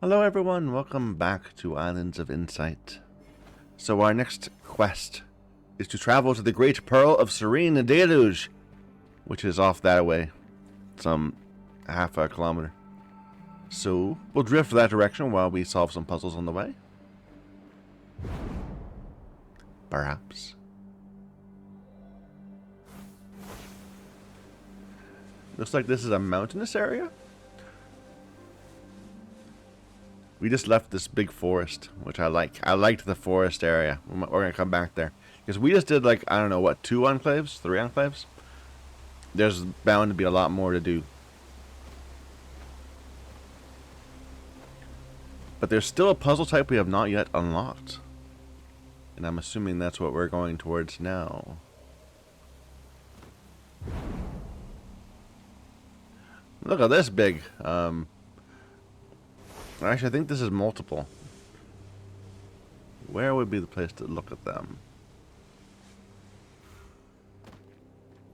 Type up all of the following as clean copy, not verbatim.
Hello everyone, welcome back to Islands of Insight. So our next quest is to travel to the Great Pearl of Serene Deluge, which is off that way, some half a kilometer. So we'll drift that direction while we solve some puzzles on the way. Perhaps. Looks like this is a mountainous area. We just left this big forest, which I like. I liked the forest area. We're going to come back there. Because we just did, like, I don't know, what, 2 enclaves? 3 enclaves? There's bound to be a lot more to do. But there's still a puzzle type we have not yet unlocked. And I'm assuming that's what we're going towards now. Look at this big. Actually, I think this is multiple. Where would be the place to look at them?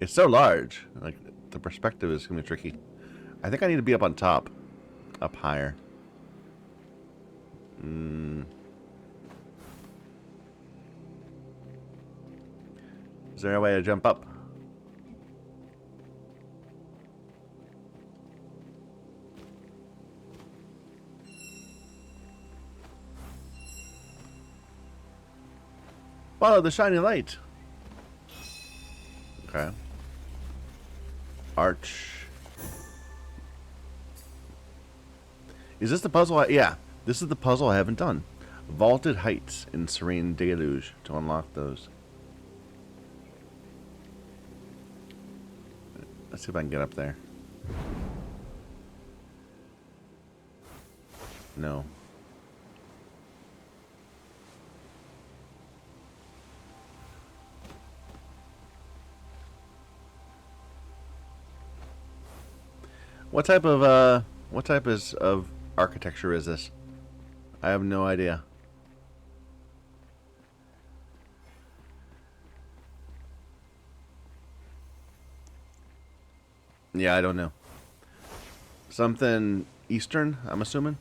It's so large. Like, the perspective is going to be tricky. I think I need to be up on top. Up higher. Is there a way to jump up? Follow the shiny light. Okay. Arch. Is this the puzzle? Yeah. This is the puzzle I haven't done. Vaulted heights in Serene Deluge to unlock those. Let's see if I can get up there. No. What type of architecture is this? I have no idea. Yeah, I don't know. Something Eastern, I'm assuming.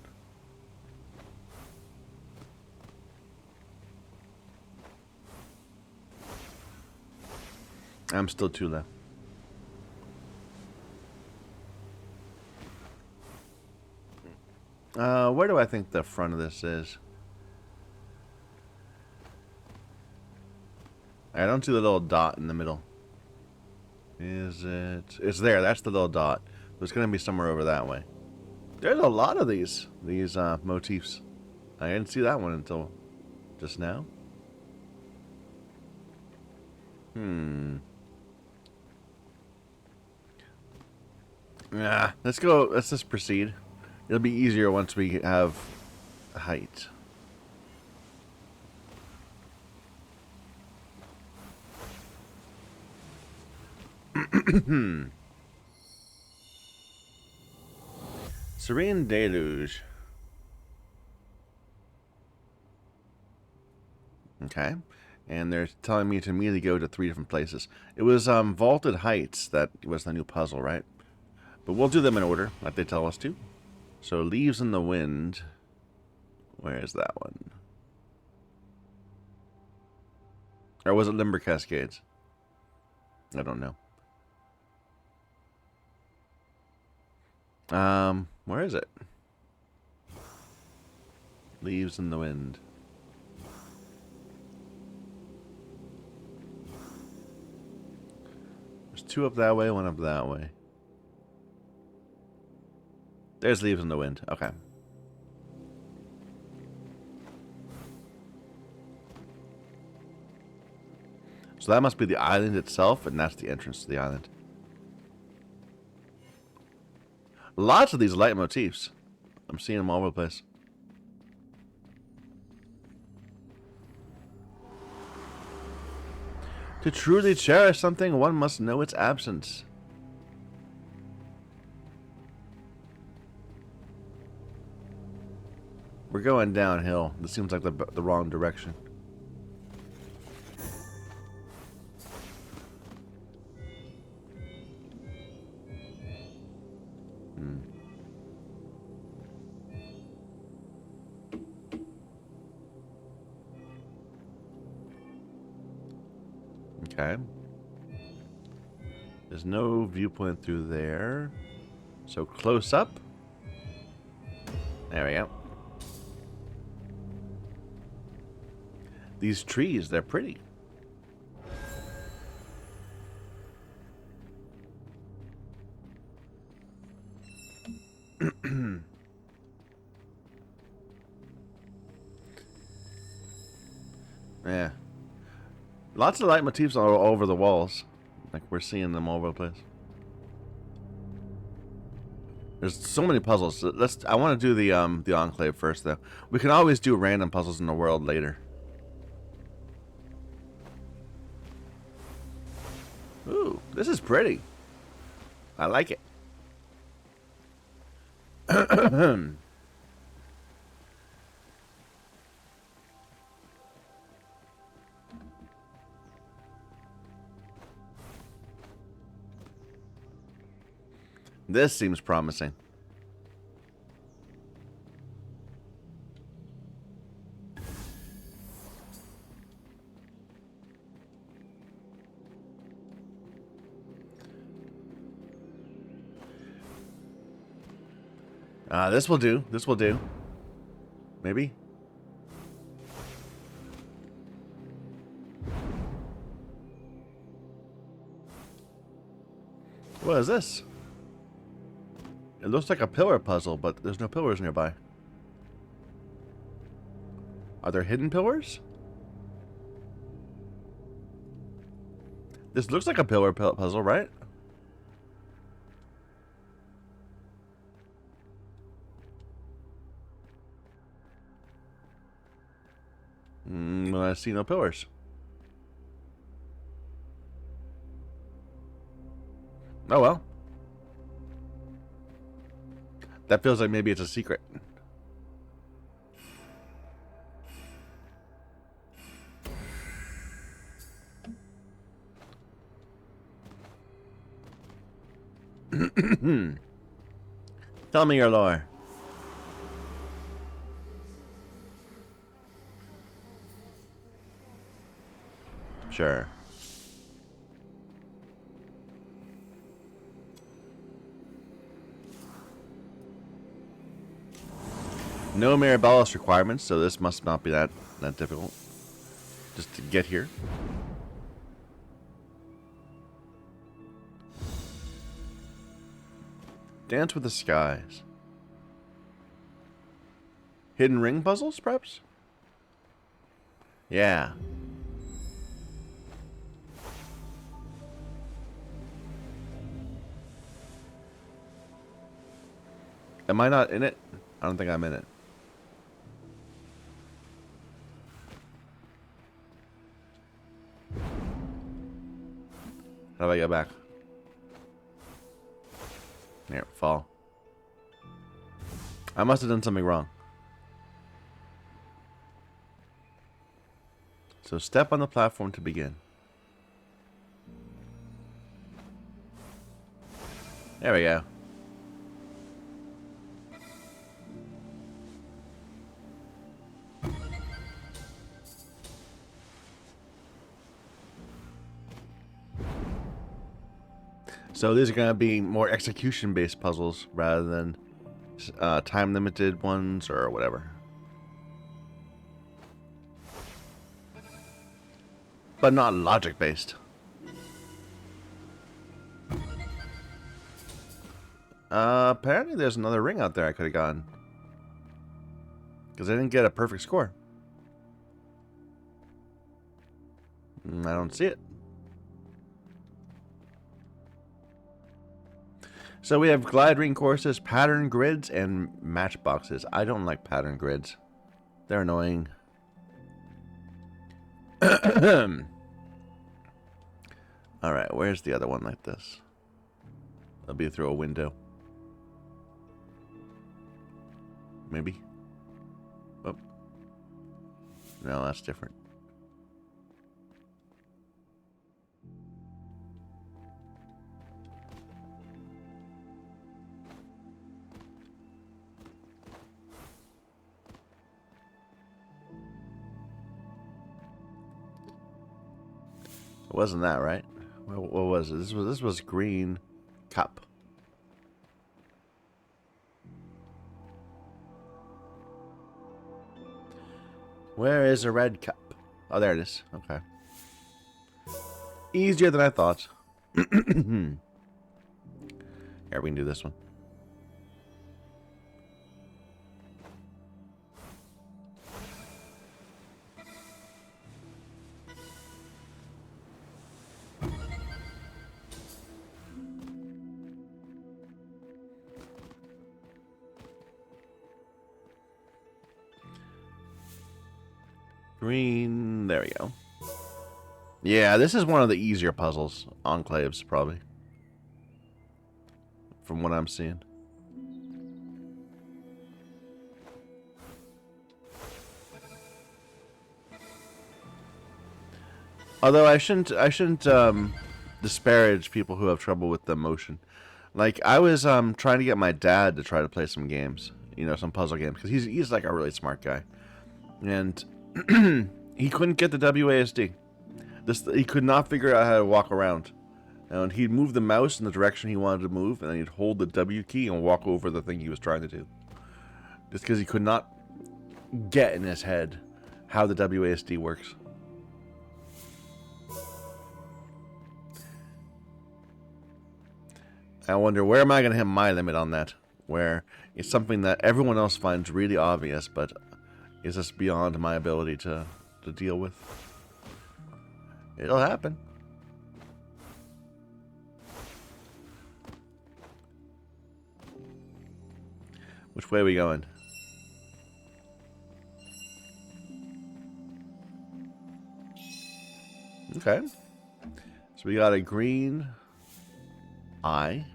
I'm still 2 left. Where do I think the front of this is? I don't see the little dot in the middle. Is it? It's there. That's the little dot. There's going to be somewhere over that way. There's a lot of these motifs. I didn't see that one until just now. Yeah, let's go. Let's just proceed. It'll be easier once we have height. Serene Deluge. Okay. And they're telling me to immediately go to 3 different places. It was Vaulted Heights that was the new puzzle, right? But we'll do them in order, like they tell us to. So, Leaves in the Wind. Where is that one? Or was it Limber Cascades? I don't know. Where is it? Leaves in the Wind. There's 2 up that way, 1 up that way. There's Leaves in the Wind. Okay. So that must be the island itself, and that's the entrance to the island. Lots of these light motifs. I'm seeing them all over the place. To truly cherish something, one must know its absence. We're going downhill. This seems like the wrong direction. Okay. There's no viewpoint through there. So close up. There we go. These trees, they're pretty. Yeah. Lots of light motifs all over the walls. Like we're seeing them all over the place. There's so many puzzles. I want to do the Enclave first though. We can always do random puzzles in the world later. Ooh, this is pretty. I like it. This seems promising. This will do. This will do. Maybe. What is this? It looks like a pillar puzzle, but there's no pillars nearby. Are there hidden pillars? This looks like a pillar puzzle, right? Well, I see no pillars. Oh well. That feels like maybe it's a secret. Tell me your lore. Sure. No Mirabellus requirements, so this must not be that difficult. Just to get here. Dance with the skies. Hidden ring puzzles, perhaps? Yeah. Am I not in it? I don't think I'm in it. How do I get back? Here, fall. I must have done something wrong. So step on the platform to begin. There we go. So these are going to be more execution-based puzzles rather than time-limited ones or whatever. But not logic-based. Apparently there's another ring out there I could have gotten. Because I didn't get a perfect score. I don't see it. So we have glide ring courses, pattern grids, and matchboxes. I don't like pattern grids. They're annoying. Alright, where's the other one like this? It'll be through a window. Maybe? Oh. No, that's different. It wasn't that, right? What was it? This was green cup. Where is a red cup? Oh, there it is. Okay. Easier than I thought. Here, we can do this one. Green. There we go. Yeah, this is one of the easier puzzles. Enclaves, probably. From what I'm seeing. Although I shouldn't disparage people who have trouble with the motion. Like, I was trying to get my dad to try to play some games. You know, some puzzle games. Because he's like a really smart guy. And he couldn't get the WASD. He could not figure out how to walk around. And he'd move the mouse in the direction he wanted to move, and then he'd hold the W key and walk over the thing he was trying to do. Just because he could not get in his head how the WASD works. I wonder, where am I going to hit my limit on that? Where it's something that everyone else finds really obvious, but is just beyond my ability to deal with. It'll happen. Which way are we going? Okay. So we got a green eye.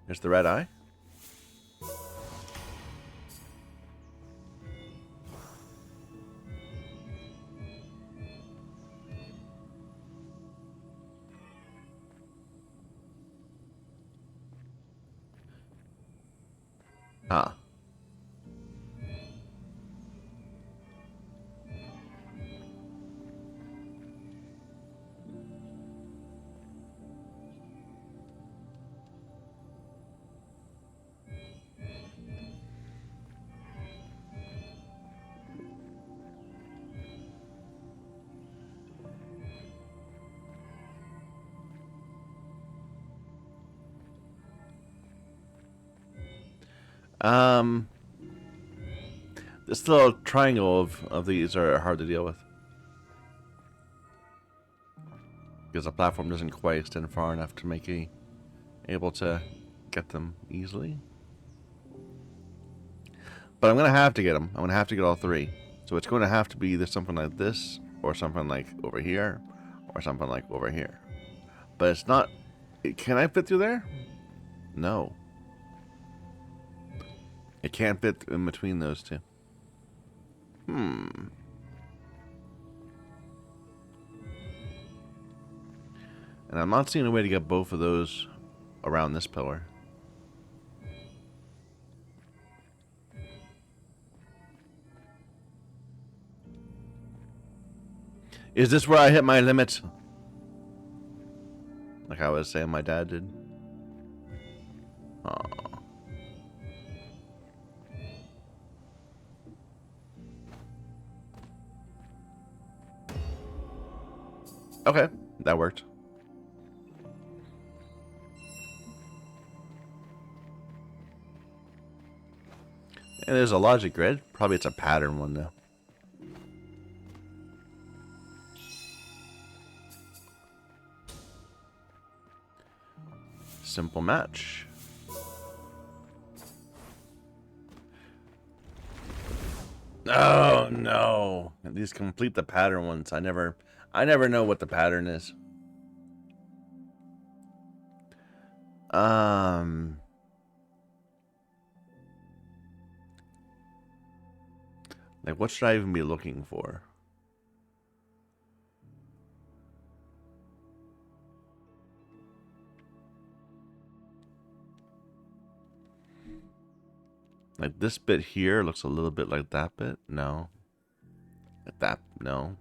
There's the red eye. Ah. This little triangle of these are hard to deal with. Because the platform doesn't quite extend far enough to make me able to get them easily. But I'm going to have to get them. I'm going to have to get all three. So it's going to have to be either something like this, or something like over here, or something like over here. But it's not... Can I fit through there? No. It can't fit in between those two. And I'm not seeing a way to get both of those around this pillar. Is this where I hit my limit? Like I was saying my dad did. Aww. Okay, that worked. And there's a logic grid. Probably it's a pattern one though. Simple match. Oh no! These complete the pattern ones. I never know what the pattern is. Like, what should I even be looking for? Like, this bit here looks a little bit like that bit. No. Like that, no.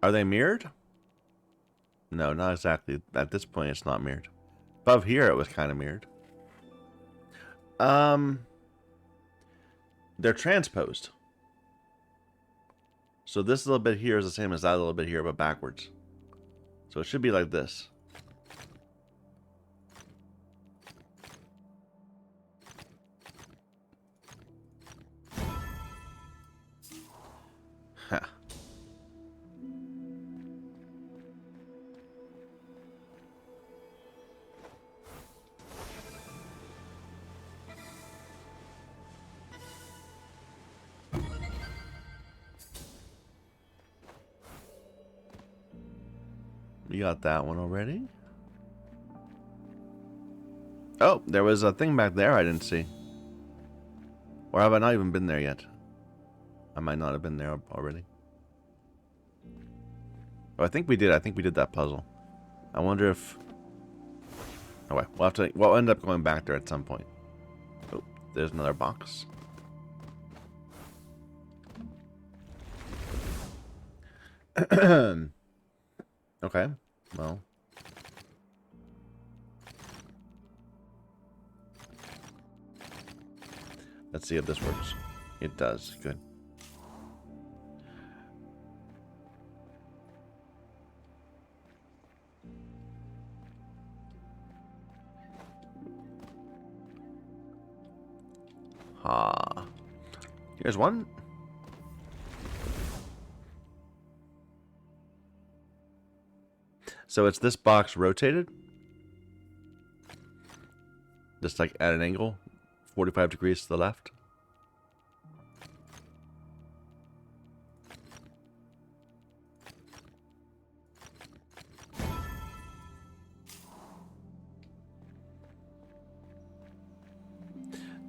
Are they mirrored? No, not exactly. At this point, it's not mirrored. Above here, it was kind of mirrored. They're transposed. So this little bit here is the same as that little bit here, but backwards. So it should be like this. Huh. We got that one already. Oh, there was a thing back there I didn't see. Or have I not even been there yet? I might not have been there already. Oh, I think we did. I think we did that puzzle. I wonder if... Oh, wait. We'll end up going back there at some point. Oh, there's another box. Okay, well. Let's see if this works. It does. Good. Ha. Here's one. So it's this box rotated. Just like at an angle. 45 degrees to the left.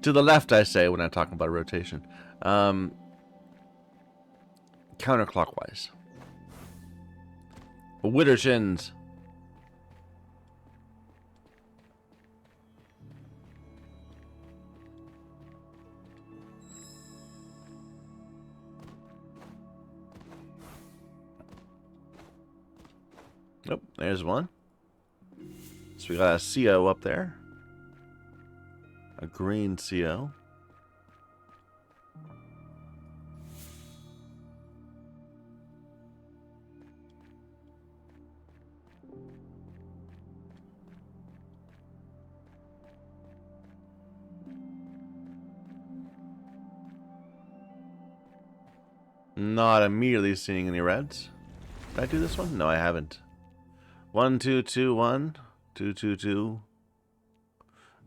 To the left, I say, when I'm talking about rotation. Counterclockwise. Witter shins. Nope, there's one. So we got a CO up there. A green CO. Not immediately seeing any reds. Did I do this one? No, I haven't. 1 2 2 1 2 2 2,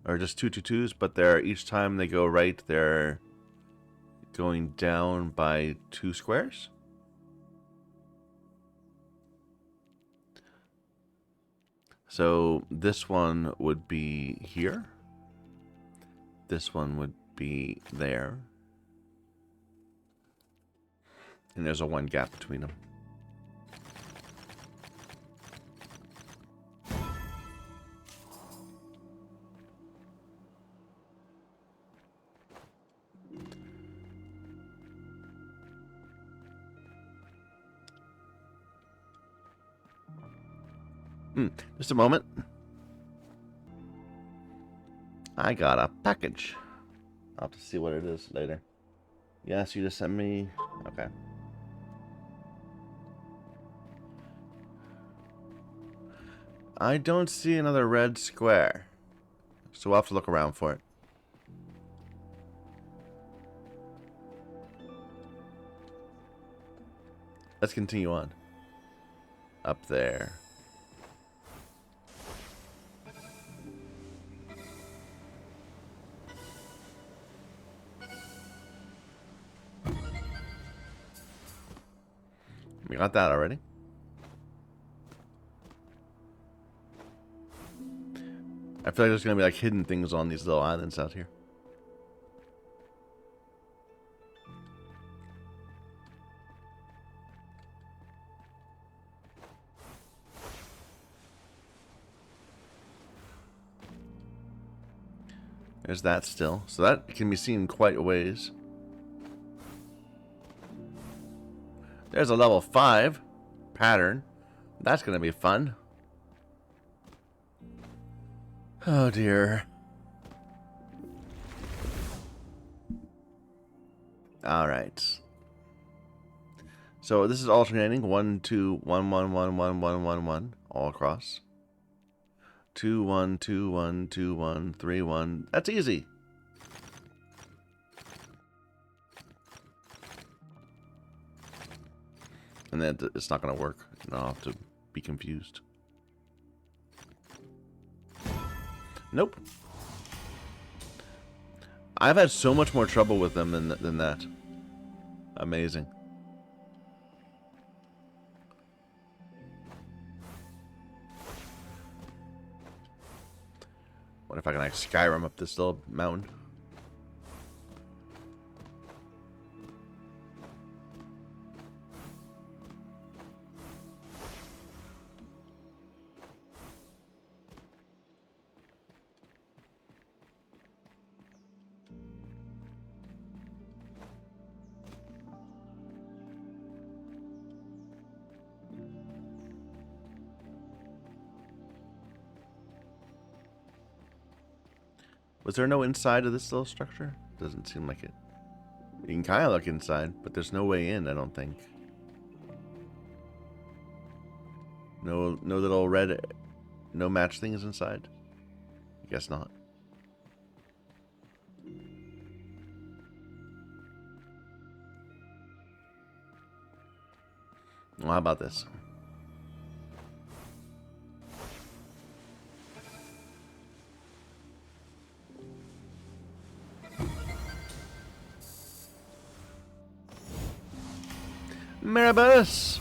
or just 2 2 2s, but they're each time they go right, they're going down by 2 squares. So this one would be here. This one would be there. And there's a 1 gap between them. Just a moment. I got a package. I'll have to see what it is later. Yes, you just sent me... Okay. I don't see another red square. So we'll have to look around for it. Let's continue on. Up there. We got that already. I feel like there's going to be like hidden things on these little islands out here. There's that still. So that can be seen quite a ways. There's a level 5. pattern. That's going to be fun. Oh, dear. All right. So this is alternating 1 2 1 1 1 1 1 1 1 all across. 2 1 2 1 2 1 3 1. That's easy. And then it's not going to work. And I'll have to be confused. Nope. I've had so much more trouble with them than that. Amazing. What if I can like Skyrim up this little mountain? Was there no inside of this little structure? Doesn't seem like it. You can kind of look inside, but there's no way in, I don't think. No little red, no match things inside? I guess not. Well, how about this? Marabus!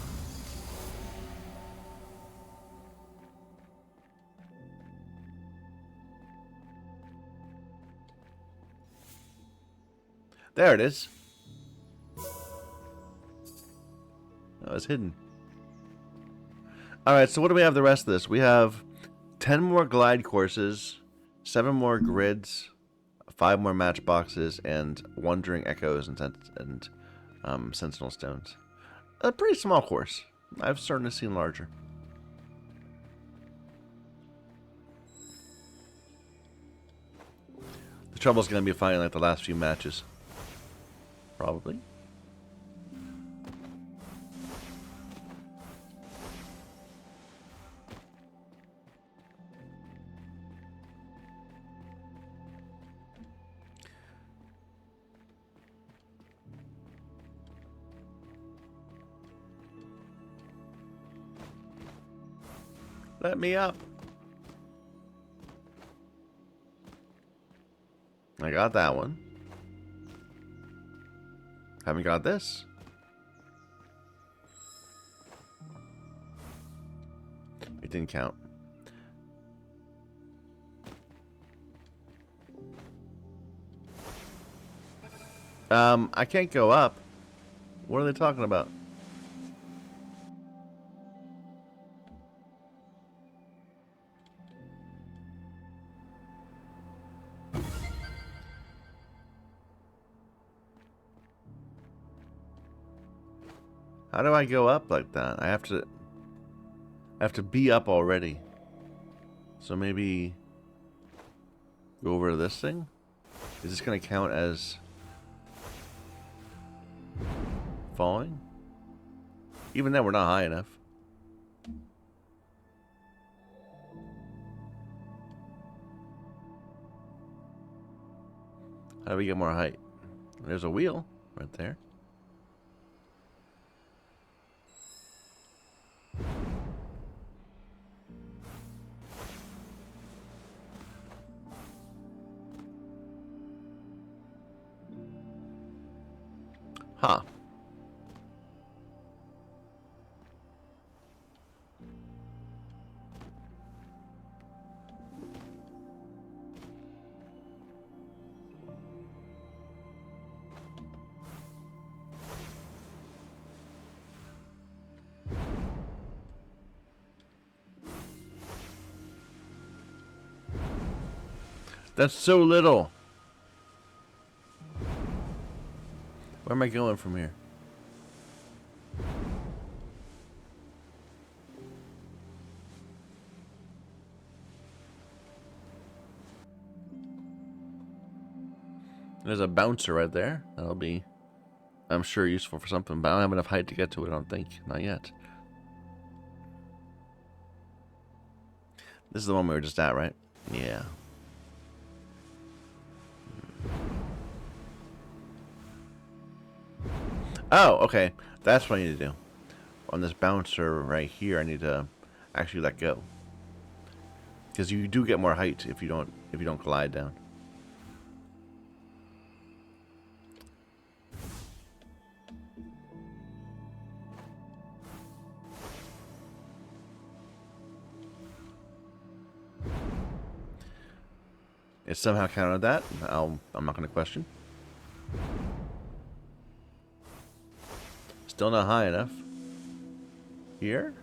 There it is. Oh, it's hidden. Alright, so what do we have the rest of this? We have 10 more glide courses, 7 more grids, 5 more matchboxes, and Wandering Echoes and Sentinel Stones. A pretty small course. I've started to see larger. The trouble is going to be finding like the last few matches. Probably. Let me up. I got that one. Haven't got this. It didn't count. I can't go up. What are they talking about? How do I go up like that? I have to be up already. So maybe go over to this thing? Is this gonna count as falling? Even then we're not high enough. How do we get more height? There's a wheel right there. Huh. That's so little. Where am I going from here? There's a bouncer right there. That'll be, I'm sure, useful for something, but I don't have enough height to get to it, I don't think. Not yet. This is the one we were just at, right? Yeah. Oh, okay. That's what I need to do. On this bouncer right here, I need to actually let go. Because you do get more height if you don't glide down. It somehow counted that. I'm not going to question. Still not high enough. Here?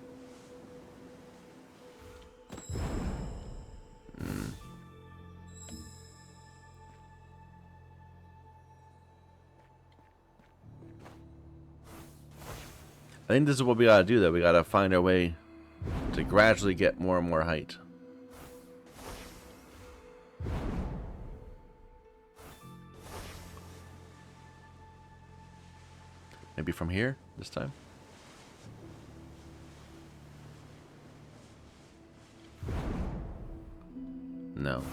I think this is what we gotta do, though. We gotta find our way to gradually get more and more height. Maybe from here this time? No.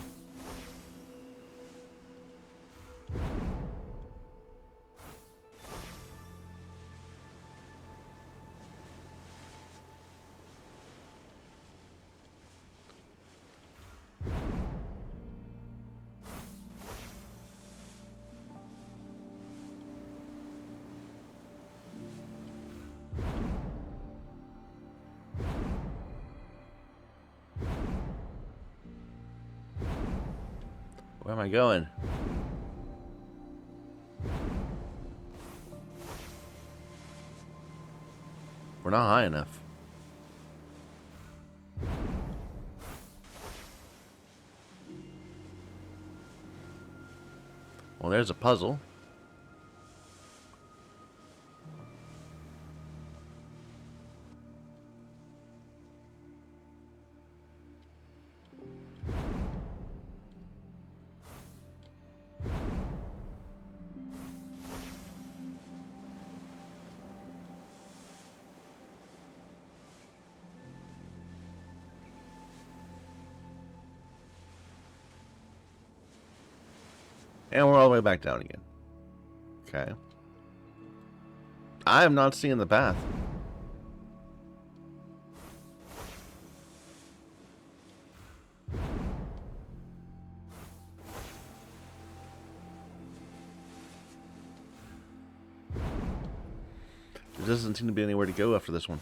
Where am I going? We're not high enough. Well, there's a puzzle. And we're all the way back down again. Okay. I am not seeing the path. There doesn't seem to be anywhere to go after this one.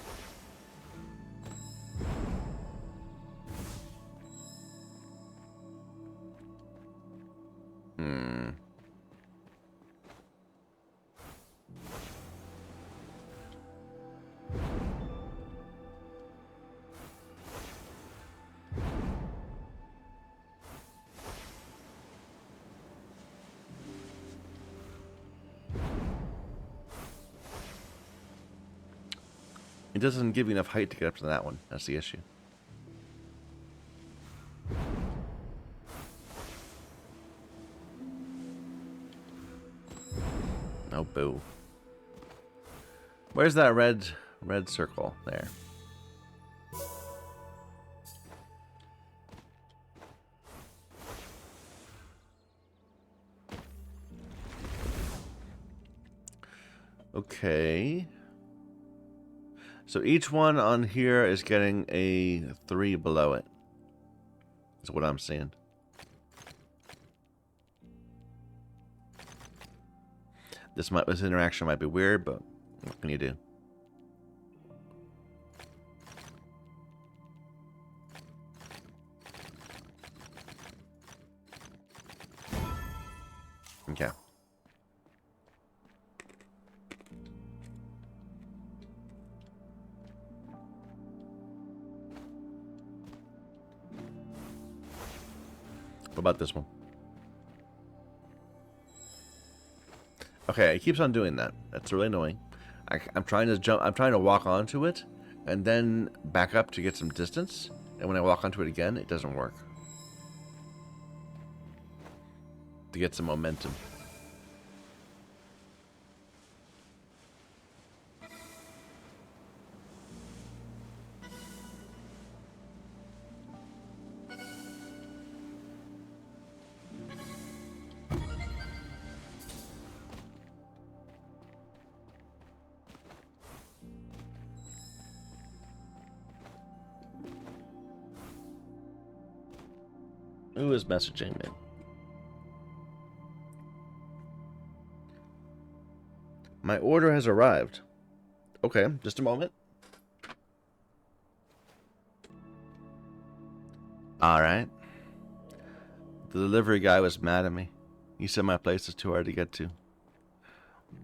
It doesn't give you enough height to get up to that one. That's the issue. Oh, boo. Where's that red circle? There. Okay. So each one on here is getting a 3 below it. That's what I'm seeing. This interaction might be weird, but what can you do? Okay. What about this one? Okay, it keeps on doing that. That's really annoying. I'm trying to jump. I'm trying to walk onto it, and then back up to get some distance. And when I walk onto it again, it doesn't work. To get some momentum. Who is messaging me? My order has arrived. Okay, just a moment. Alright. The delivery guy was mad at me. He said my place is too hard to get to.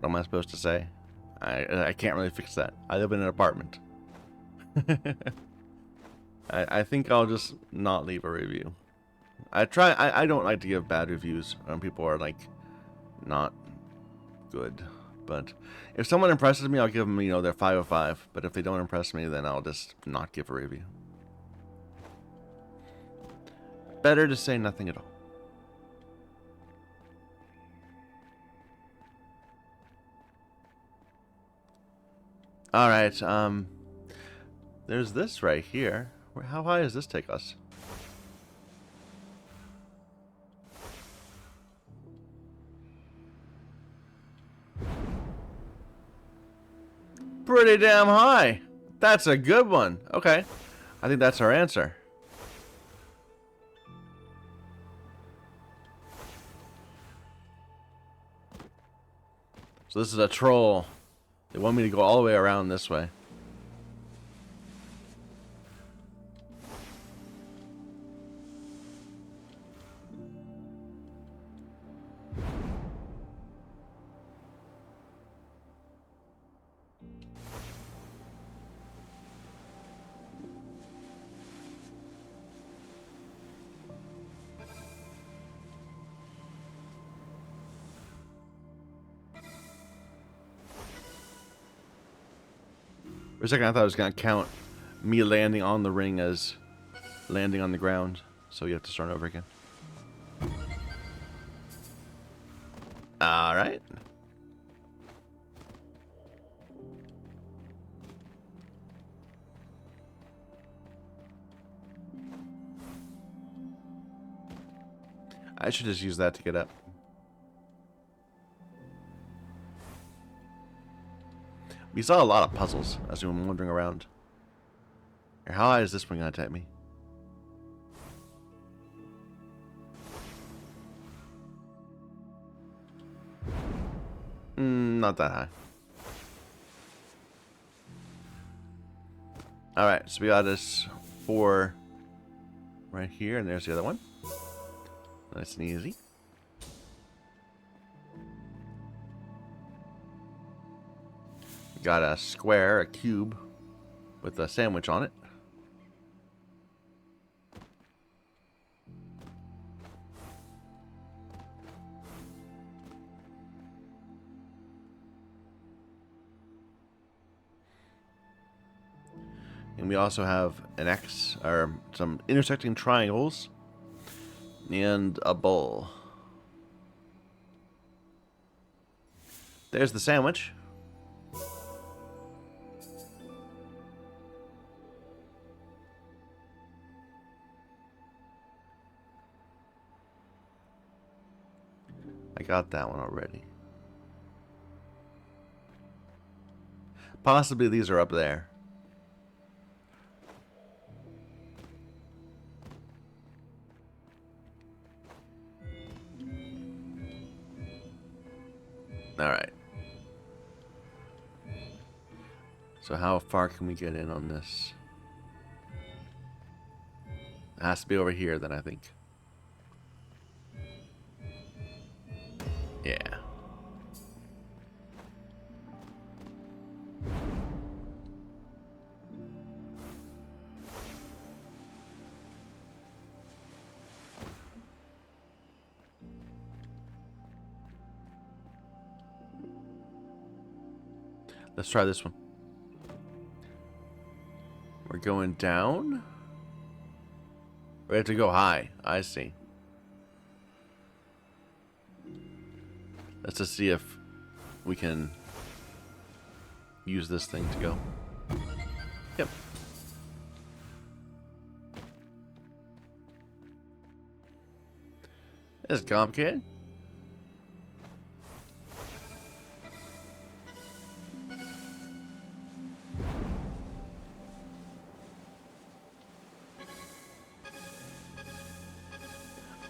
What am I supposed to say? I can't really fix that. I live in an apartment. I think I'll just not leave a review. I don't like to give bad reviews when people are like not good. But if someone impresses me, I'll give them, their 5 of 5. But if they don't impress me, then I'll just not give a review. Better to say nothing at all. Alright, there's this right here. How high does this take us? Pretty damn high. That's a good one. Okay. I think that's our answer. So this is a troll. They want me to go all the way around this way. For a second, I thought it was going to count me landing on the ring as landing on the ground. So you have to start over again. Alright. I should just use that to get up. We saw a lot of puzzles as we were wandering around. How high is this one going to take me? Not that high. Alright, so we got this 4 right here, and there's the other one. Nice and easy. Got a square, a cube, with a sandwich on it. And we also have an X, or some intersecting triangles, and a bowl. There's the sandwich. I got that one already. Possibly these are up there. Alright. So how far can we get in on this? It has to be over here then, I think. Yeah. Let's try this one. We're going down. We have to go high. I see. Let's just see if we can use this thing to go. Yep. This is complicated.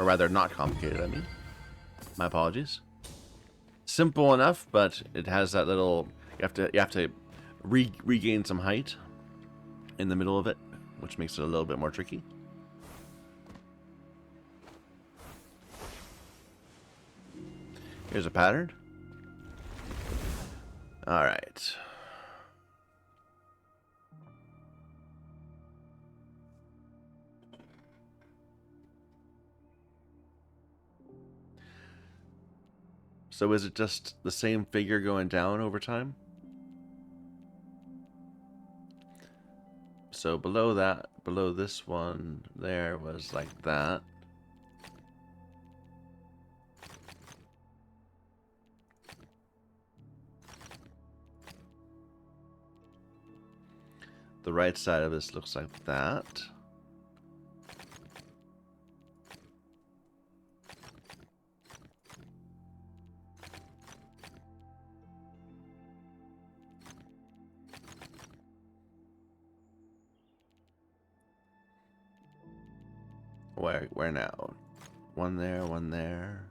Or rather, not complicated, I mean. My apologies. Simple enough, but it has that little... You have to regain some height in the middle of it, which makes it a little bit more tricky. Here's a pattern. Alright. So is it just the same figure going down over time? So below that, below this one, there was like that. The right side of this looks like that. Where now? One there, one there.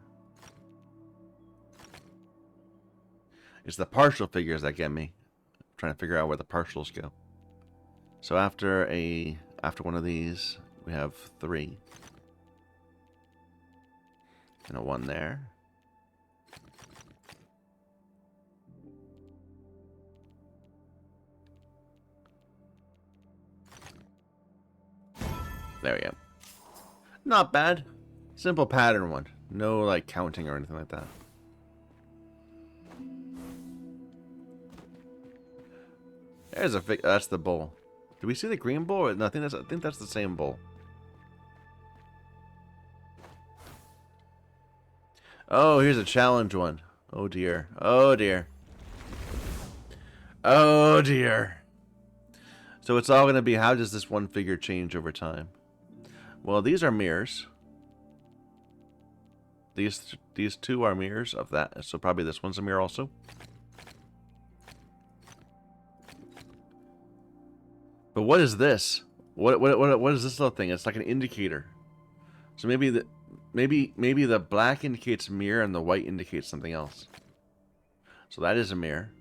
It's the partial figures that get me. I'm trying to figure out where the partials go. So after one of these, we have 3. And a 1 there. There we go. Not bad. Simple pattern one. No like counting or anything like that. There's a fig. That's the bowl. Do we see the green bowl? No, I think that's the same bowl. Oh, here's a challenge one. Oh dear. Oh dear. Oh dear. So it's all going to be, how does this one figure change over time? Well, these are mirrors. These two are mirrors of that. So probably this one's a mirror also. But what is this? What is this little thing? It's like an indicator. So maybe the black indicates mirror and the white indicates something else. So that is a mirror.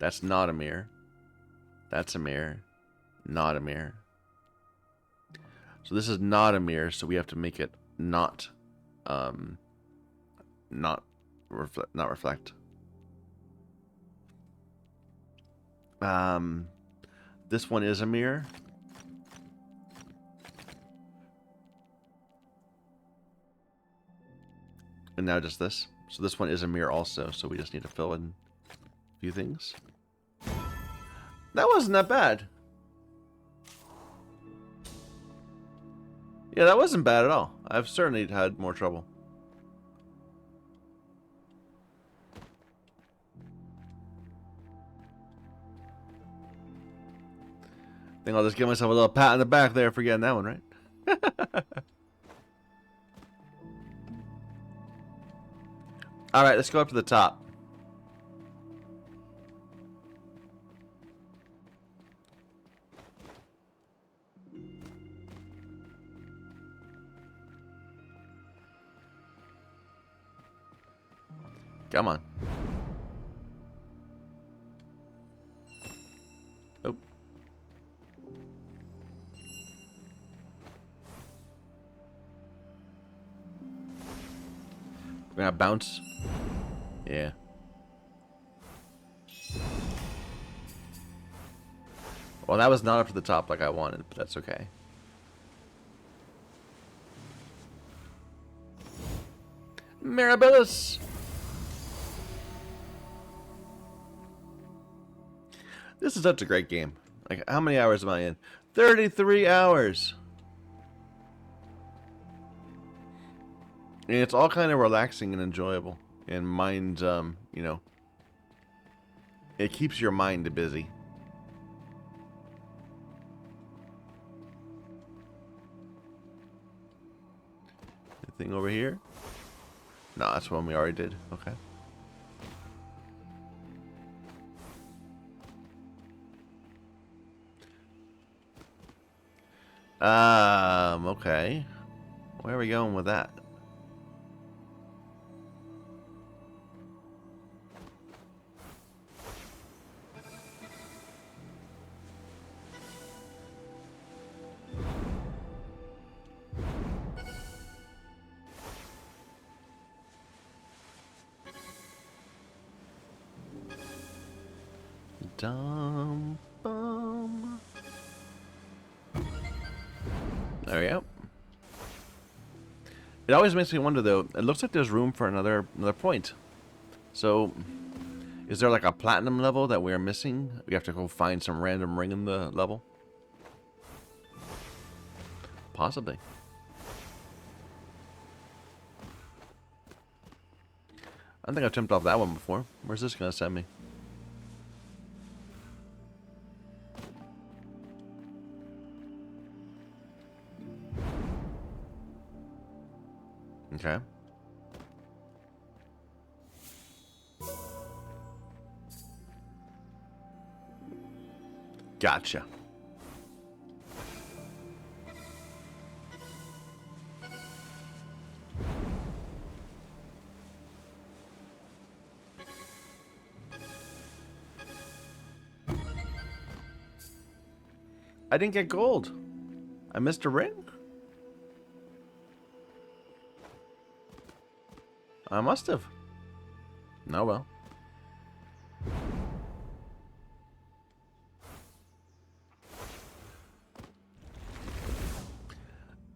That's not a mirror. That's a mirror. Not a mirror. So this is not a mirror, so we have to make it not reflect. This one is a mirror. And now just this. So this one is a mirror also, so we just need to fill in a few things. That wasn't that bad. Yeah, that wasn't bad at all. I've certainly had more trouble. I think I'll just give myself a little pat on the back there for getting that one right. Alright, let's go up to the top. Come on. Oh. We're gonna bounce. Yeah. Well, that was not up to the top like I wanted, but that's okay. Mirabilis! This is such a great game. Like, how many hours am I in? 33 hours! And it's all kind of relaxing and enjoyable. And mind, you know, it keeps your mind busy. Anything over here? No, that's one we already did. Okay. Okay. Where are we going with that? Dum bum. There we go. It always makes me wonder, though. It looks like there's room for another point. So, is there like a platinum level that we're missing? We have to go find some random ring in the level? Possibly. I think I've jumped off that one before. Where's this gonna send me? Okay. Gotcha. I didn't get gold. I missed a ring? I must have. Oh well.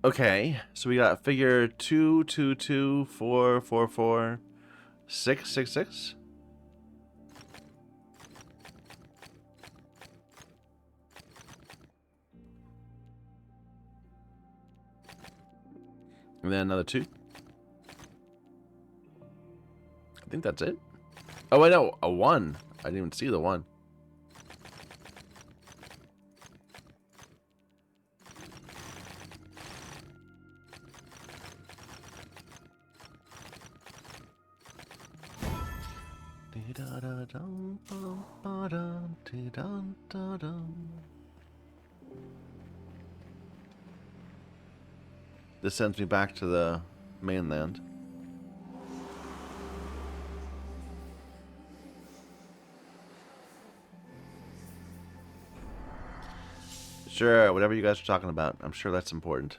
Okay, so we got figure 2, 2, 2, 4, 4, 4, 6, 6, 6. And then another 2. I think that's it. Oh, wait, no, a 1. I didn't even see the 1. This sends me back to the mainland. Sure, whatever you guys are talking about. I'm sure that's important.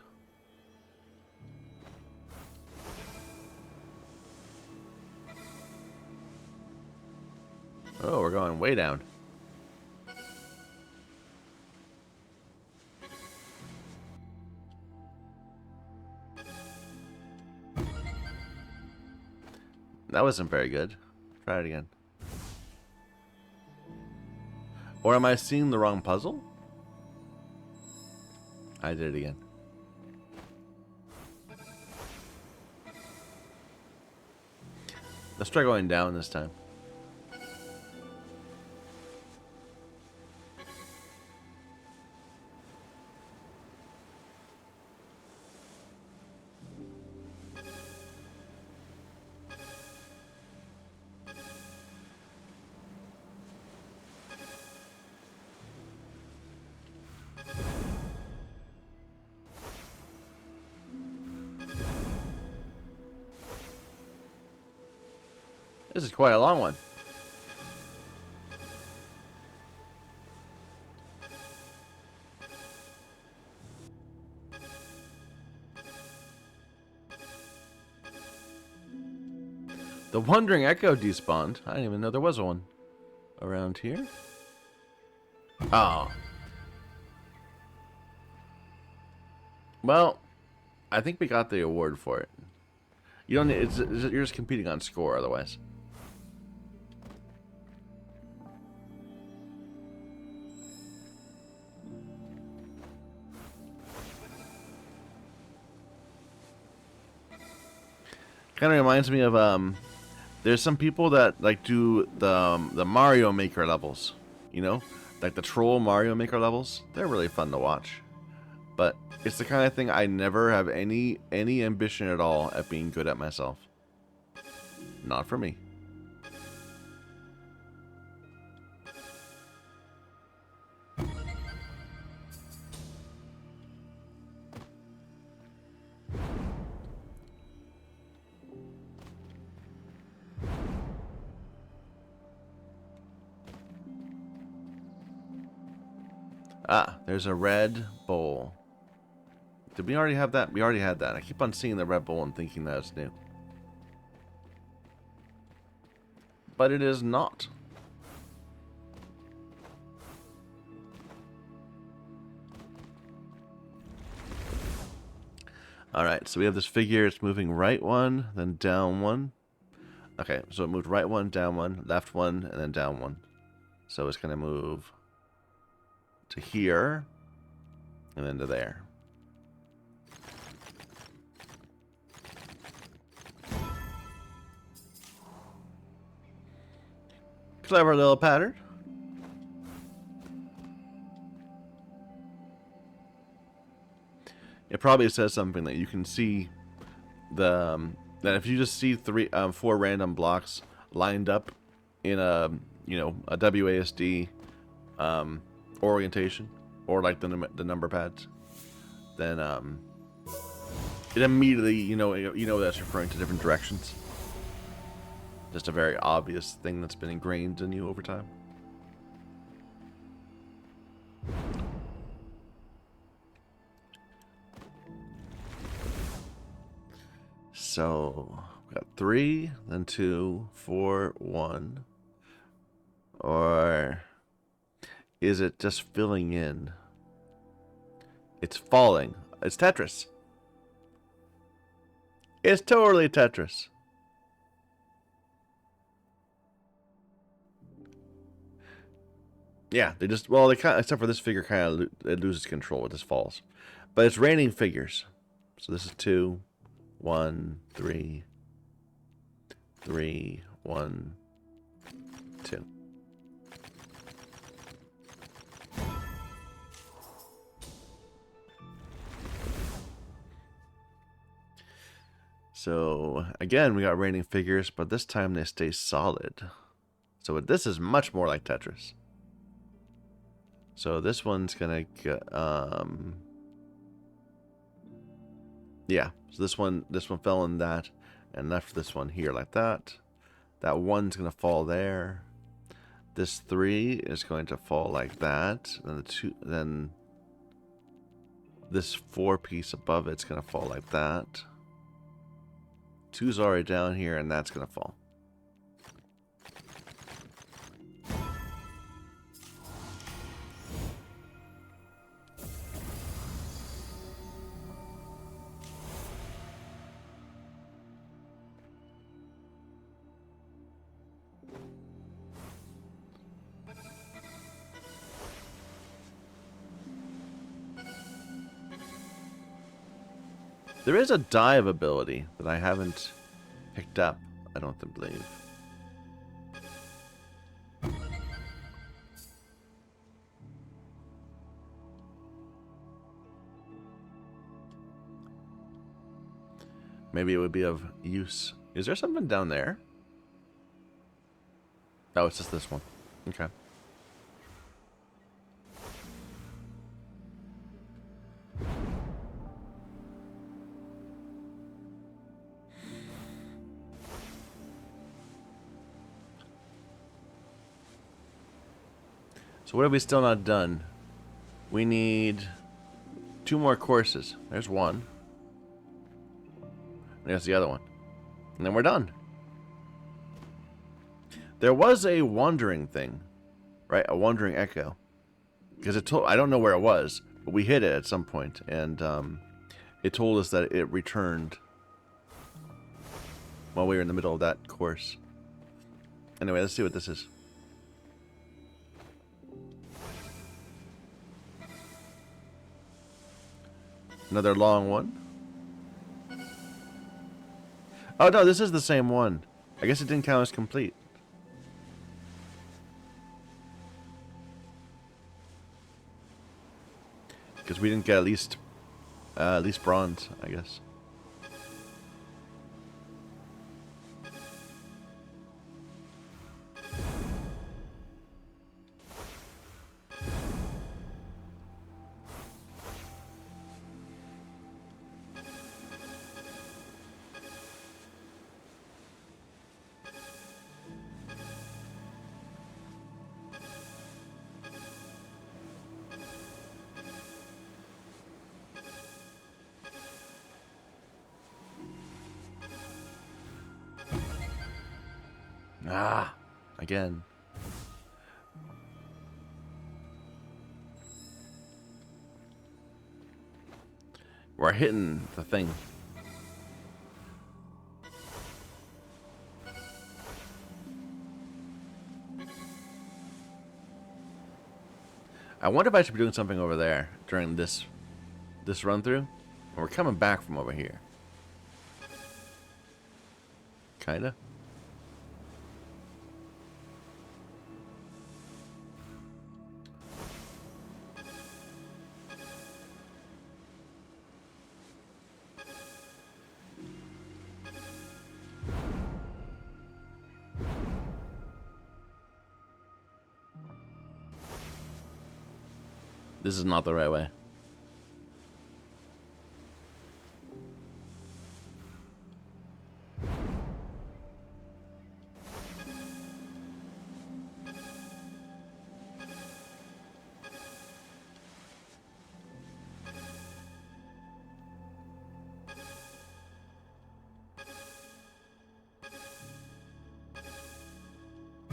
Oh, we're going way down. That wasn't very good. Try it again. Or am I seeing the wrong puzzle? I did it again. Let's try going down this time. This is quite a long one. The Wandering Echo despawned. I didn't even know there was one around here. Oh. Well, I think we got the award for it. You don't need, you're just competing on score otherwise. Kind of reminds me of there's some people that like do the Mario Maker levels, you know, like the troll Mario Maker levels. They're really fun to watch, but it's the kind of thing I never have any ambition at all at being good at myself. Not for me. Ah, there's a red bowl. Did we already have that? We already had that. I keep on seeing the red bowl and thinking that it's new. But it is not. Alright, so we have this figure. It's moving right one, then down one. Okay, so it moved right one, down one, left one, and then down one. So it's going to move to here, and then to there. Clever little pattern. It probably says something that you can see that if you just see four random blocks lined up in a a WASD orientation, or like the number pads, then it immediately you know that's referring to different directions. Just a very obvious thing that's been ingrained in you over time. So we got 3, then 2, 4, 1. Or is it just filling in? It's falling. It's Tetris. It's totally Tetris. Yeah, they just, well, they kind of, except for this figure kind of it loses control. It just falls. But it's raining figures. So this is 2, 1, 3, 3, 1, 2. So again, we got raining figures, but this time they stay solid. So this is much more like Tetris. So this one's gonna get, yeah. So this one fell in that, and left this one here like that. That one's gonna fall there. This 3 is going to fall like that. And then this 4 piece above it's gonna fall like that. 2's already down here, and that's gonna fall. There is a dive ability that I haven't picked up, I don't believe. Maybe it would be of use. Is there something down there? Oh, it's just this one. Okay. So what have we still not done? We need 2 more courses. There's one. And there's the other one. And then we're done. There was a wandering thing, right? A wandering echo. Because I don't know where it was, but we hit it at some point, and it told us that it returned while we were in the middle of that course. Anyway, let's see what this is. Another long one. Oh no, this is the same one. I guess it didn't count as complete. Because we didn't get at least bronze, I guess. Ah, again. We're hitting the thing. I wonder if I should be doing something over there during this run through. And we're coming back from over here. Kinda. This is not the right way.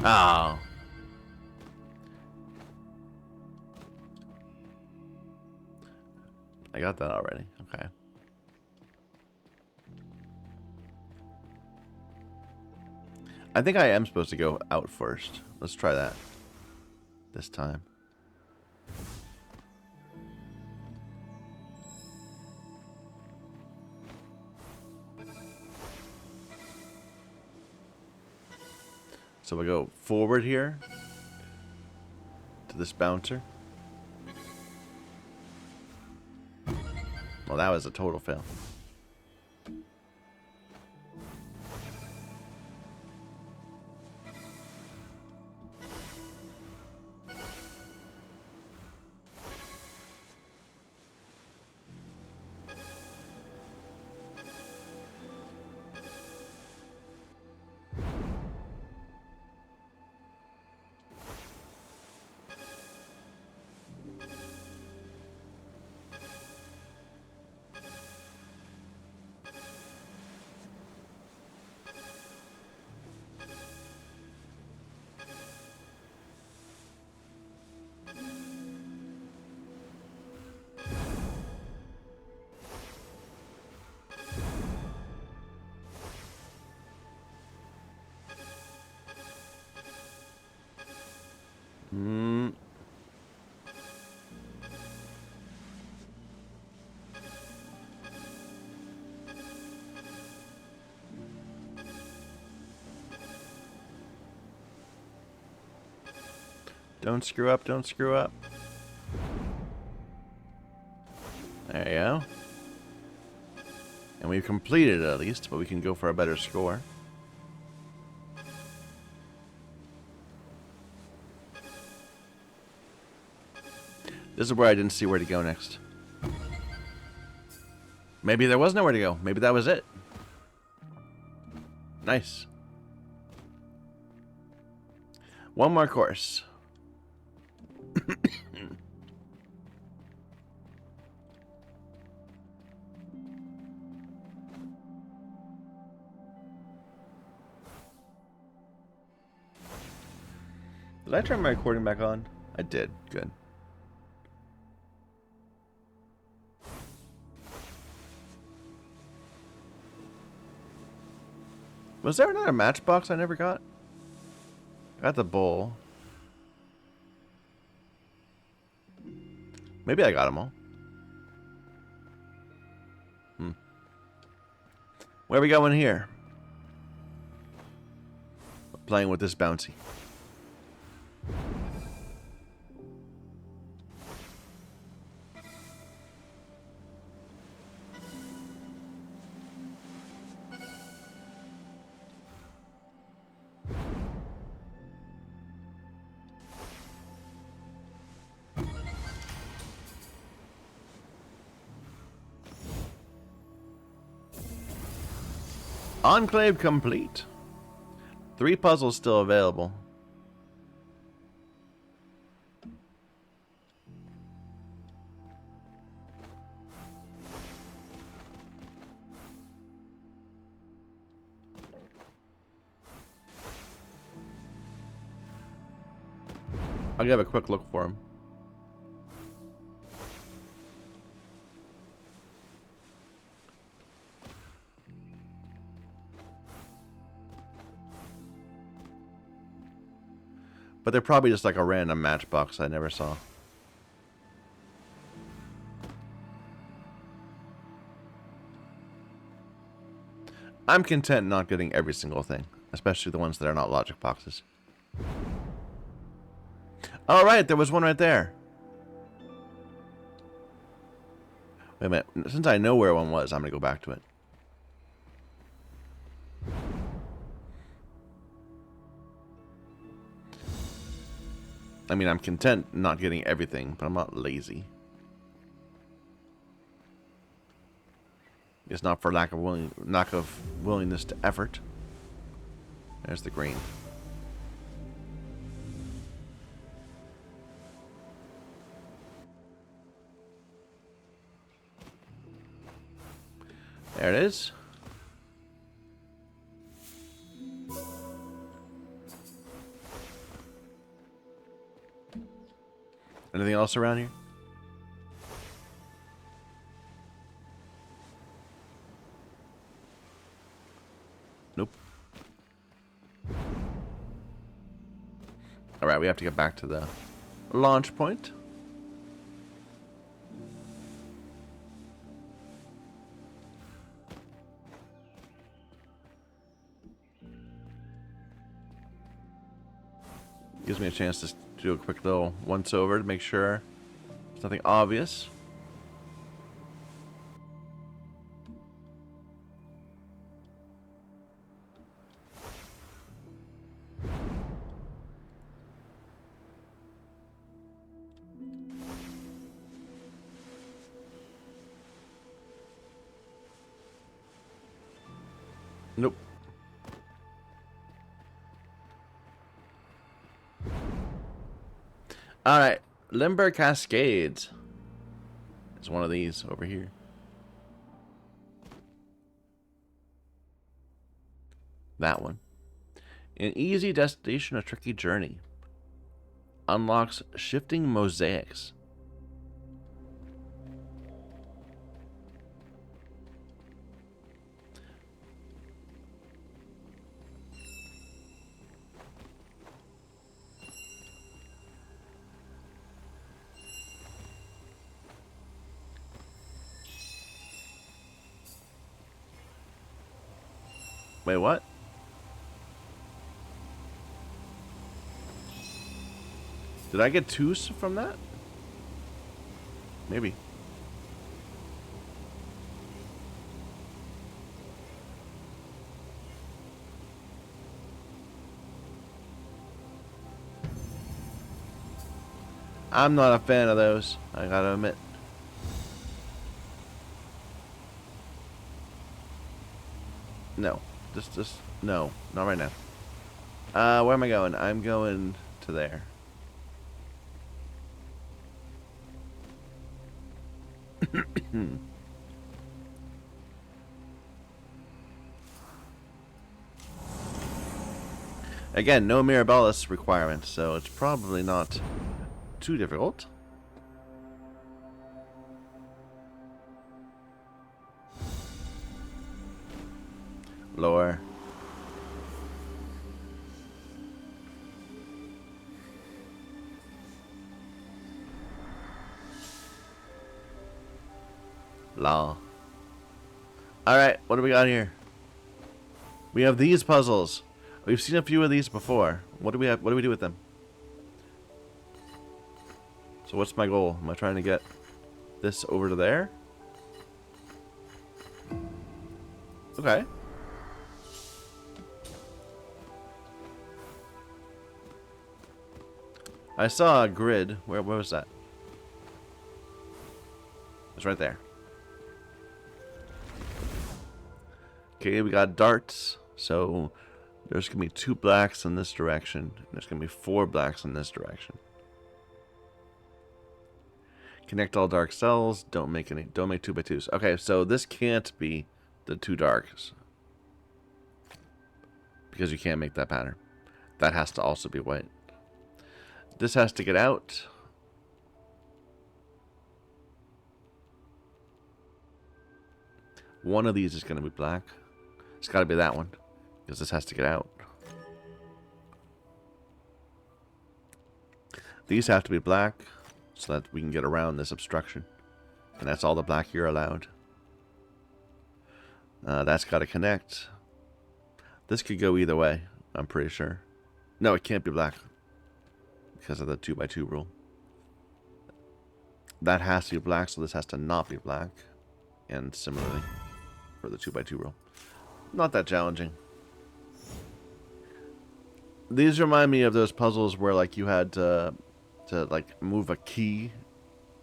Oh. I got that already. Okay. I think I am supposed to go out first. Let's try that this time. So we go forward here to this bouncer. Well, that was a total fail. Don't screw up, don't screw up. There you go. And we've completed it at least, but we can go for a better score. This is where I didn't see where to go next. Maybe there was nowhere to go. Maybe that was it. Nice. One more course. Did I turn my recording back on? I did. Good. Was there another matchbox I never got? I got the bowl. Maybe I got them all. Where are we going here? Playing with this bouncy. Enclave complete. 3 puzzles still available. I'll give a quick look for him. But they're probably just like a random matchbox I never saw. I'm content not getting every single thing, especially the ones that are not logic boxes. All right, there was one right there. Wait a minute. Since I know where one was, I'm going to go back to it. I mean, I'm content not getting everything, but I'm not lazy. It's not for lack of willingness to effort. There's the green. There it is. Anything else around here? Nope. Alright, we have to get back to the launch point. Gives me a chance to do a quick little once over to make sure there's nothing obvious. Nope. Alright, Limber Cascades. It's one of these over here. That one. An easy destination, a tricky journey. Unlocks shifting mosaics. Wait, what? Did I get two from that? Maybe. I'm not a fan of those, I gotta admit. No. Just, no. Not right now. Where am I going? I'm going to there. Again, no Mirabilis requirement, so it's probably not too difficult. Lower. Law. Alright, what do we got here? We have these puzzles. We've seen a few of these before. What do we have? What do we do with them? So what's my goal? Am I trying to get this over to there? Okay. I saw a grid. Where was that? It's right there. Okay, we got darts. So there's gonna be 2 blacks in this direction. And there's gonna be 4 blacks in this direction. Connect all dark cells. Don't make 2 by 2s. Okay, so this can't be the 2 darks. Because you can't make that pattern. That has to also be white. This has to get out. One of these is going to be black. It's got to be that one, because this has to get out. These have to be black, so that we can get around this obstruction. And that's all the black you're allowed. That's got to connect. This could go either way, I'm pretty sure. No, it can't be black, because of the 2x2 rule. That has to be black, so this has to not be black. And similarly, for the 2x2 rule. Not that challenging. These remind me of those puzzles where like you had to like move a key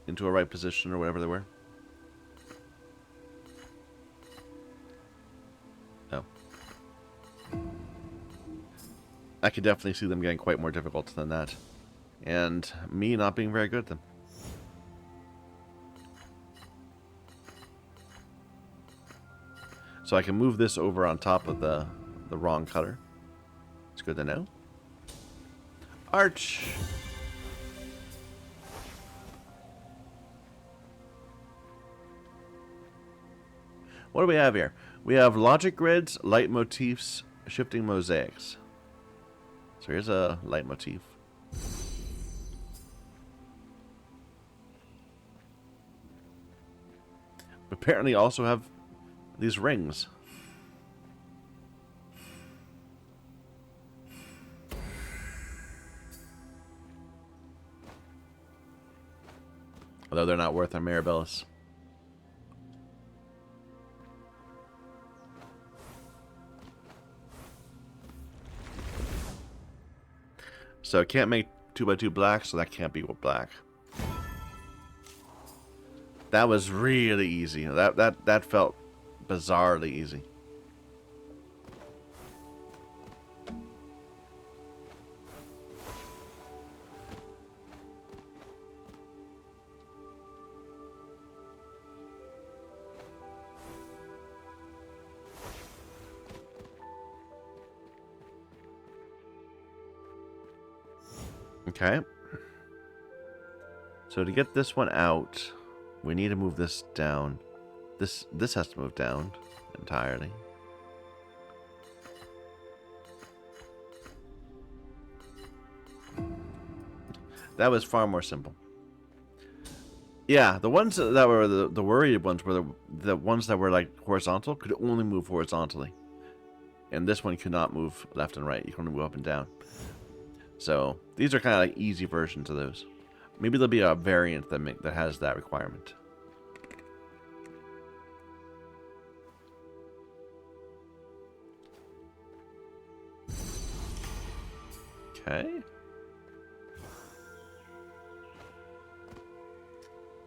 into a right position or whatever they were. Oh. I could definitely see them getting quite more difficult than that. And me not being very good at them. So I can move this over on top of the wrong cutter. It's good to know. Arch! What do we have here? We have logic grids, light motifs, shifting mosaics. So here's a light motif. We apparently also have these rings. Although they're not worth our Mirabilis. So it can't make 2x2 black, so that can't be black. That was really easy. That felt bizarrely easy. Okay. So to get this one out, we need to move this down. This has to move down entirely. That was far more simple. Yeah, the ones that were the worried ones were the ones that were like horizontal could only move horizontally. And this one could not move left and right. You can only move up and down. So these are kind of like easy versions of those. Maybe there'll be a variant that has that requirement. Okay.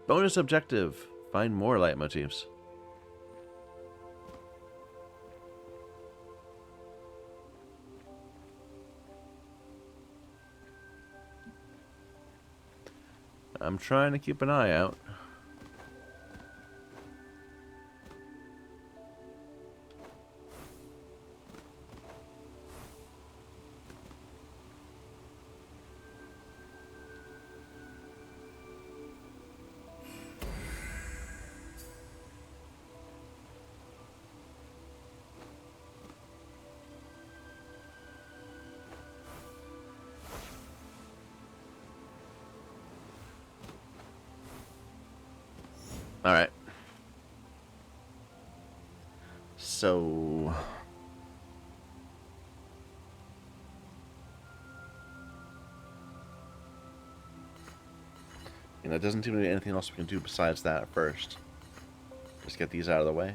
Bonus objective. Find more light motifs. I'm trying to keep an eye out. All right. So it doesn't seem to be anything else we can do besides that at first. Just get these out of the way.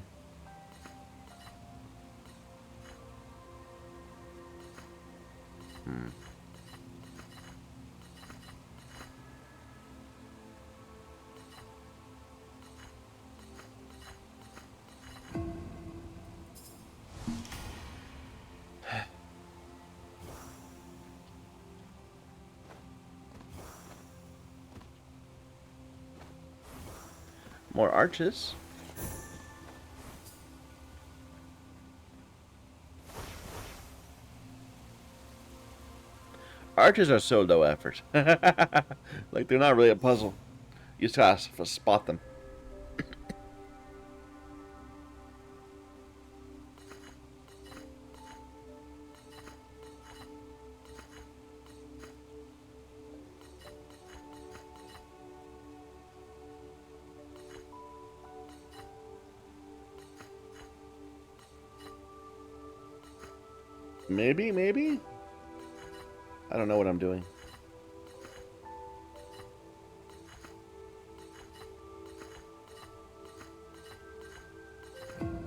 More arches. Arches are so low effort. Like, they're not really a puzzle. You just have to spot them. Maybe, maybe? I don't know what I'm doing.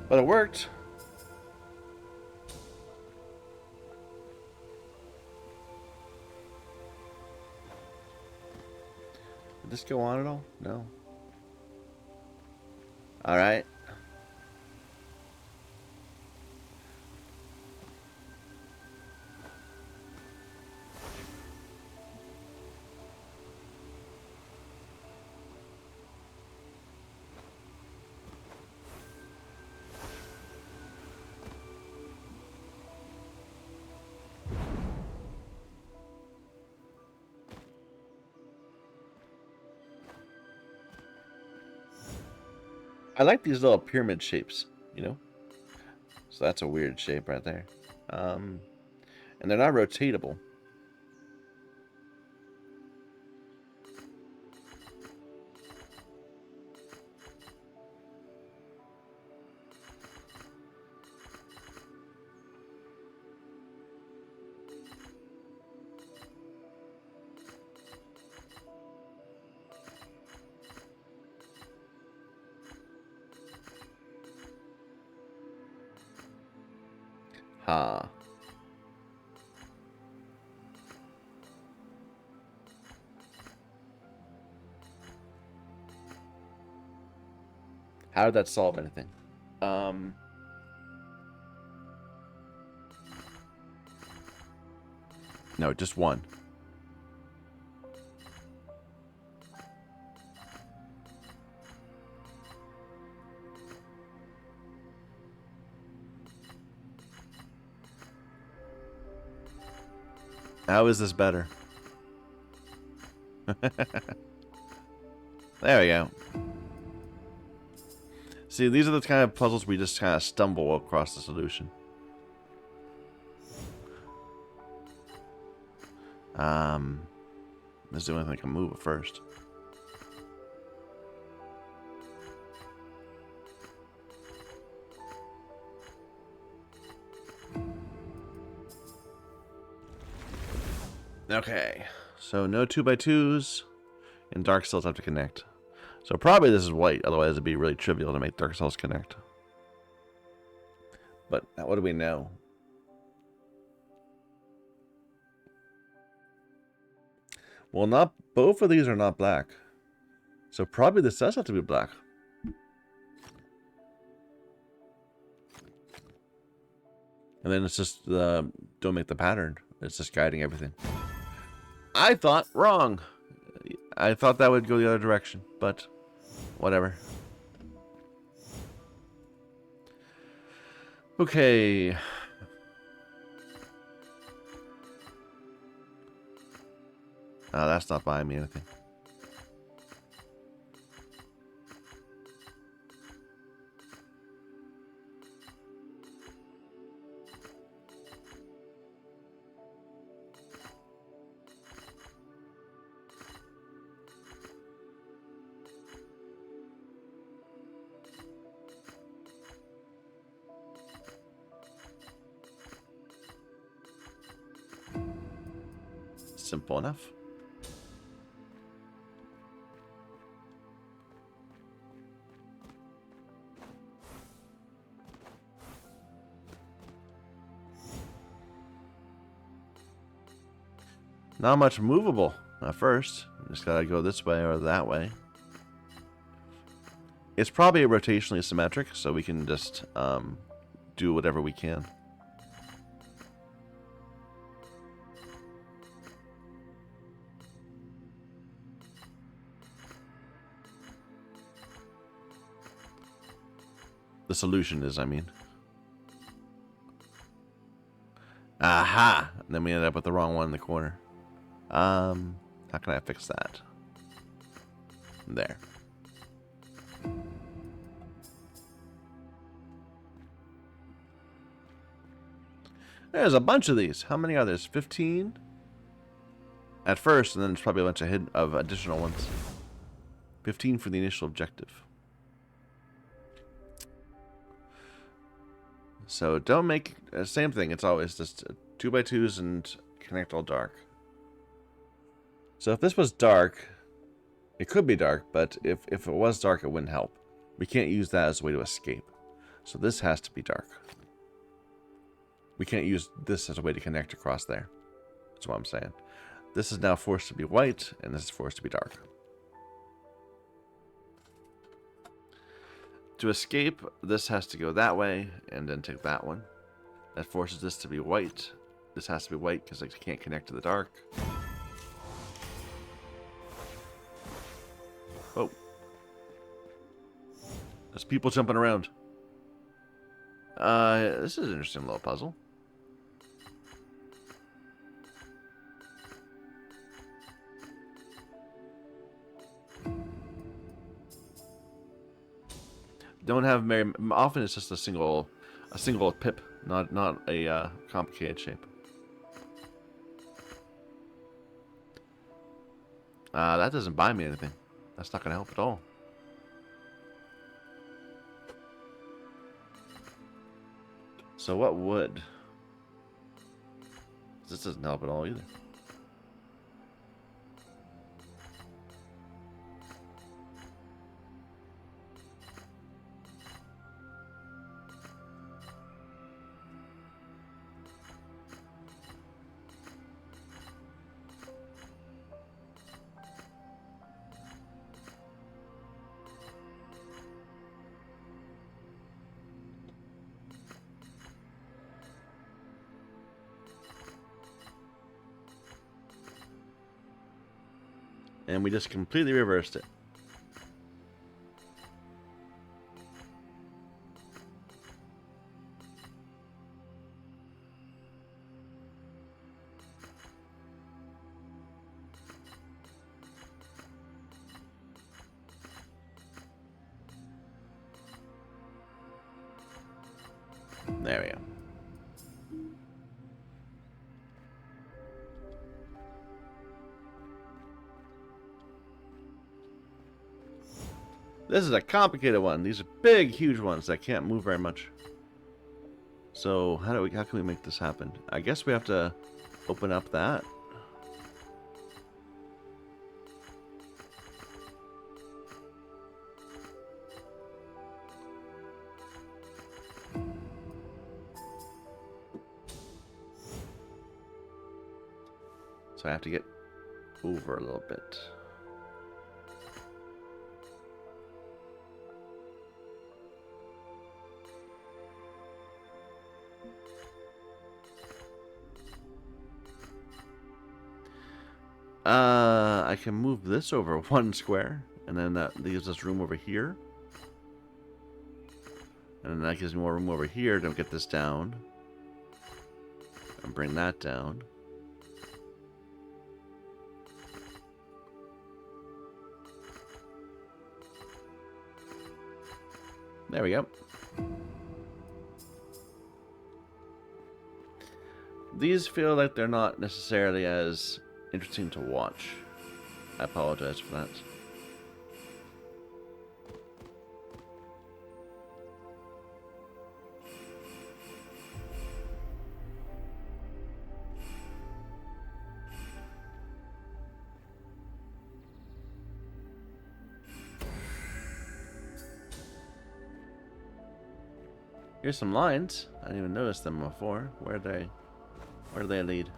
But it worked. Did this go on at all? No. Alright. I like these little pyramid shapes, you know? So that's a weird shape right there. And they're not rotatable. Ha. How did that solve anything? No, just one. How is this better? There we go. See, these are the kind of puzzles we just kind of stumble across the solution. This is the only thing I can move at first. Okay, so no 2x2s, and dark cells have to connect. So probably this is white, otherwise it'd be really trivial to make dark cells connect. But what do we know? Well, not both of these are not black. So probably this does have to be black. And then it's just don't make the pattern. It's just guiding everything. I thought wrong. I thought that would go the other direction, but whatever. Okay. Oh, that's not buying me anything. Simple enough. Not much movable at first. Just gotta go this way or that way. It's probably rotationally symmetric, so we can just do whatever we can. The solution is, I mean. Aha! And then we ended up with the wrong one in the corner. How can I fix that? There. There's a bunch of these. How many are there? 15? At first, and then there's probably a bunch of additional ones. 15 for the initial objective. So don't make... same thing. It's always just 2x2s and connect all dark. So if this was dark, it could be dark, but if it was dark, it wouldn't help. We can't use that as a way to escape. So this has to be dark. We can't use this as a way to connect across there. That's what I'm saying. This is now forced to be white, and this is forced to be dark. To escape, this has to go that way, and then take that one. That forces this to be white. This has to be white because it can't connect to the dark. Oh. There's people jumping around. This is an interesting little puzzle. Don't have very often. It's just a single pip, not a complicated shape. That doesn't buy me anything. That's not gonna help at all. So what would? This doesn't help at all either. And we just completely reversed it. There we go. This is a complicated one. These are big, huge ones that can't move very much. So how can we make this happen? I guess we have to open up that. So I have to get over a little bit. I can move this over one square, and then that leaves us room over here. And then that gives me more room over here to get this down. And bring that down. There we go. These feel like they're not necessarily as interesting to watch. I apologize for that. Here's some lines. I didn't even notice them before. Where do they lead?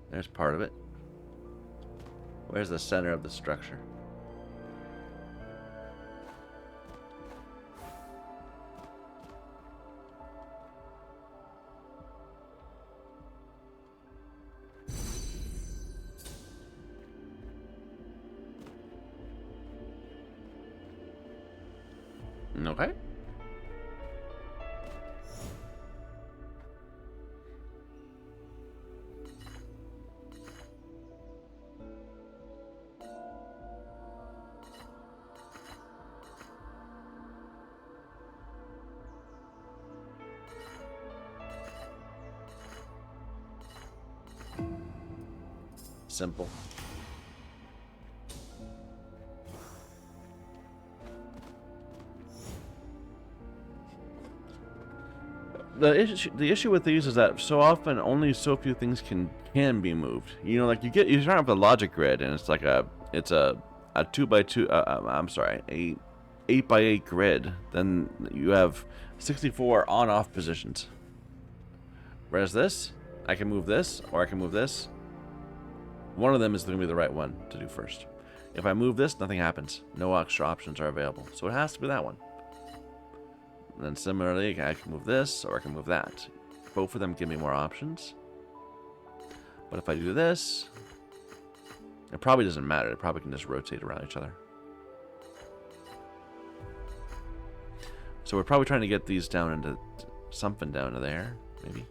There's part of it. Where's the center of the structure? Okay. simple. The issue with these is that so often only so few things can be moved. You know, like you start off with a logic grid, and it's like a 2x2. I'm sorry, a 8x8 grid. Then you have 64 on-off positions. Whereas this, I can move this, or I can move this. One of them is going to be the right one to do first. If I move this, nothing happens. No extra options are available. So it has to be that one. And then similarly, I can move this, or I can move that. Both of them give me more options. But if I do this, it probably doesn't matter. It probably can just rotate around each other. So we're probably trying to get these down into something down to there, maybe.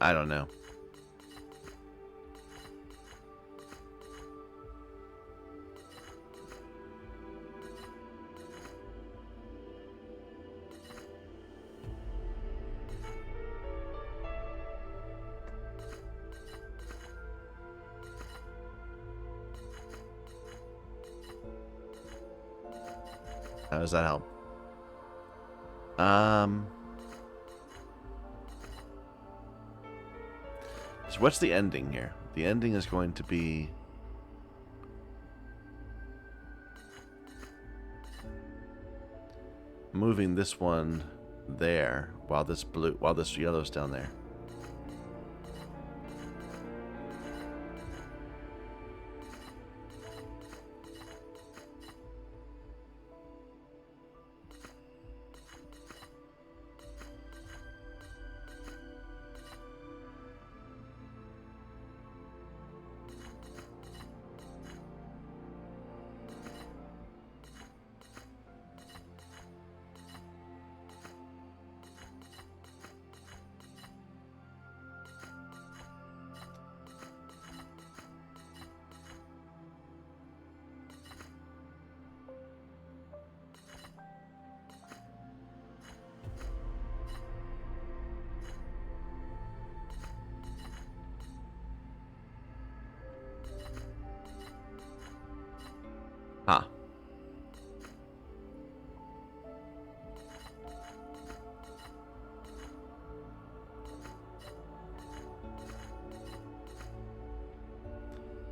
I don't know. How does that help? So what's the ending here? The ending is going to be moving this one there while this yellow's down there. Huh.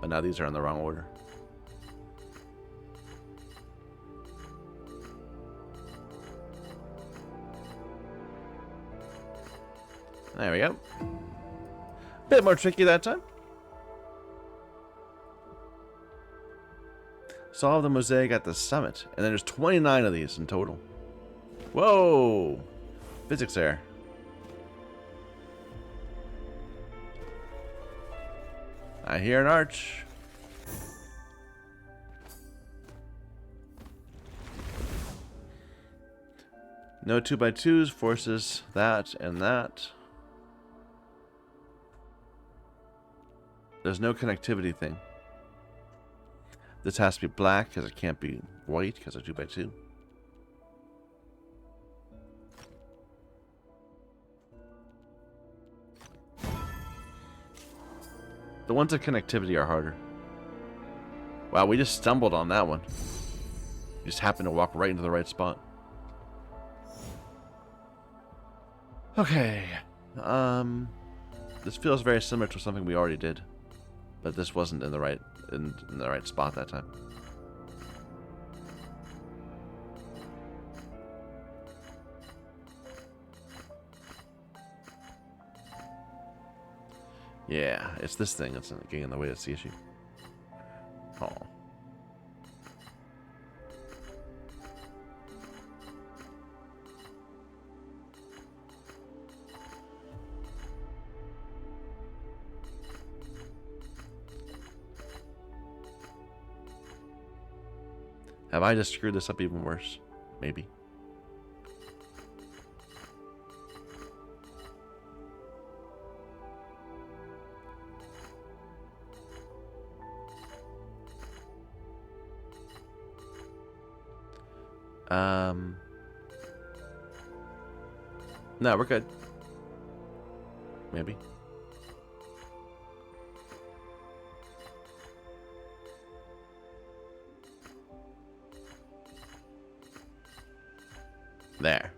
But now these are in the wrong order. There we go. Bit more tricky that time. Solve the mosaic at the summit. And then there's 29 of these in total. Whoa! Physics error. I hear an arch. No 2x2s forces that and that. There's no connectivity thing. This has to be black because it can't be white because of 2x2. The ones of connectivity are harder. Wow, we just stumbled on that one. We just happened to walk right into the right spot. Okay. This feels very similar to something we already did. But this wasn't in the right in the right spot that time. Yeah, it's this thing that's getting in the way. That's the issue. Oh. Have I just screwed this up even worse? Maybe. No, we're good. Maybe. There.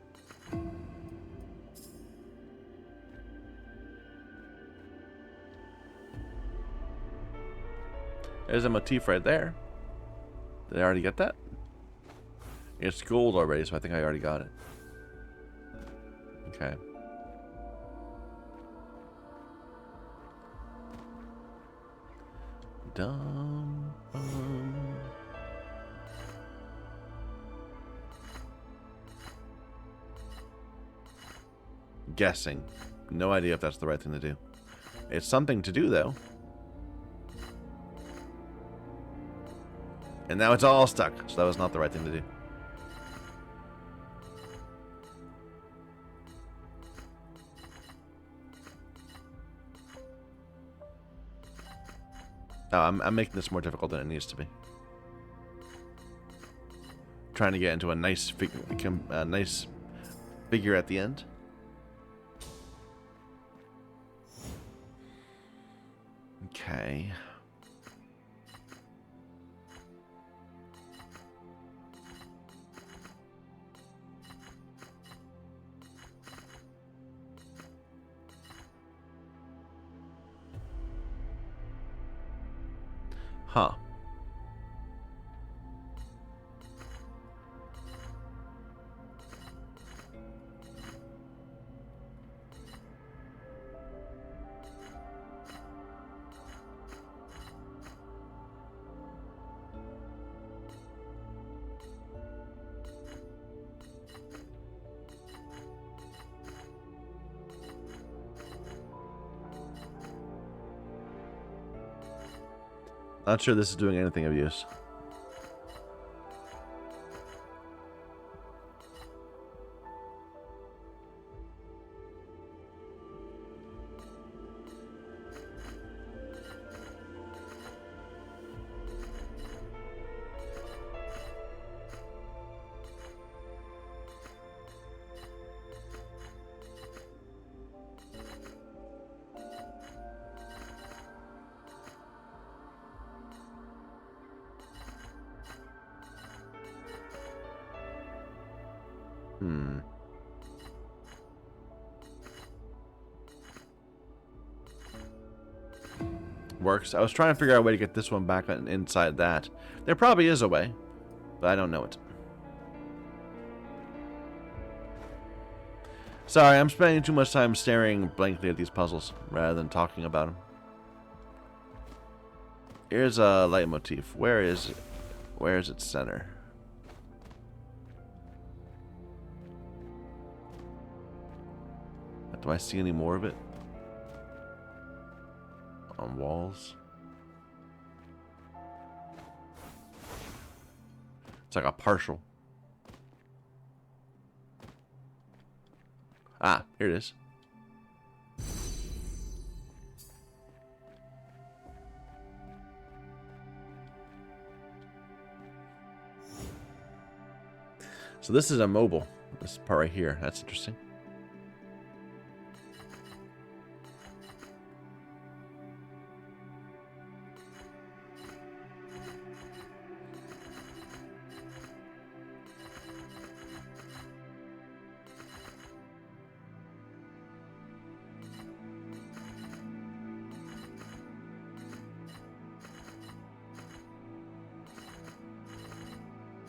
There's a motif right there. Did I already get that? It's gold already, so I think I already got it. Okay. Dum, Guessing. No idea if that's the right thing to do. It's something to do, though. And now it's all stuck, so that was not the right thing to do. Oh, I'm making this more difficult than it needs to be. Trying to get into a nice figure at the end. Okay. Huh. Not sure this is doing anything of use. Works. I was trying to figure out a way to get this one back inside that. There probably is a way, but I don't know it. Sorry, I'm spending too much time staring blankly at these puzzles rather than talking about them. Here's a leitmotif. Where is it? Where is its center? Do I see any more of it? On walls? It's like a partial. Ah, here it is. So this is immobile. This part right here. That's interesting.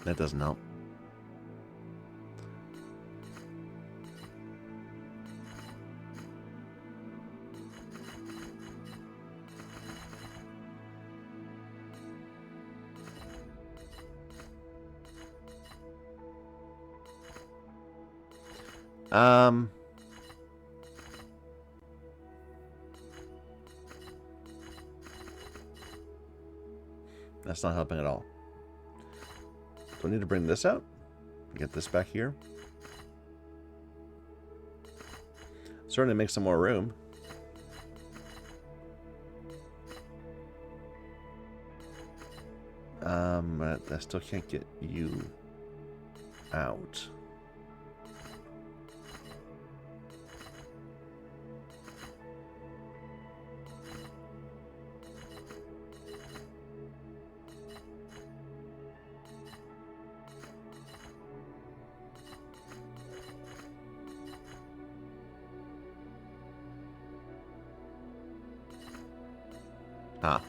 That doesn't help. That's not helping at all. Do I need to bring this out? Get this back here? Certainly make some more room. I still can't get you out. Huh.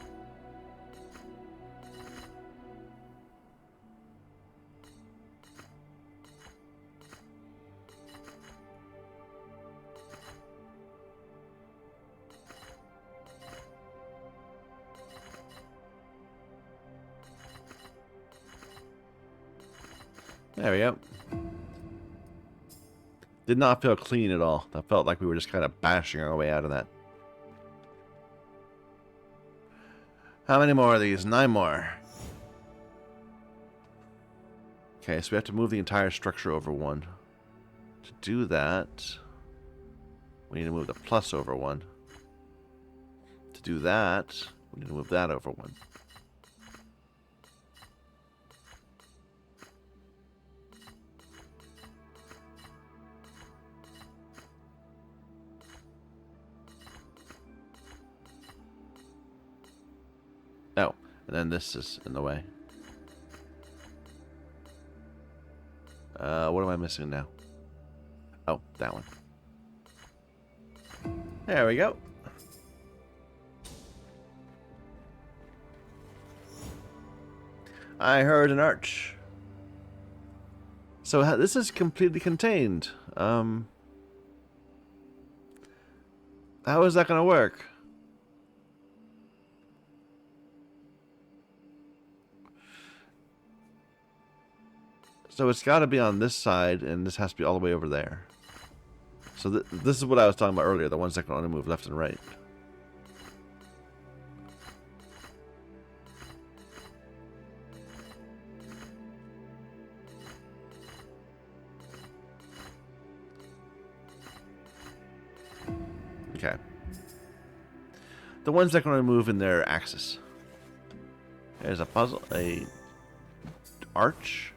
There we go. Did not feel clean at all. That felt like we were just kind of bashing our way out of that. How many more of these? 9 more. Okay, so we have to move the entire structure over 1. To do that, we need to move the plus over 1. To do that, we need to move that over 1. Oh, and then this is in the way. What am I missing now? Oh, that one. There we go. I heard an arch. So this is completely contained. How is that going to work? So it's got to be on this side, and this has to be all the way over there. So this is what I was talking about earlier, the ones that can only move left and right. Okay. The ones that can only move in their axis. There's a puzzle, a arch.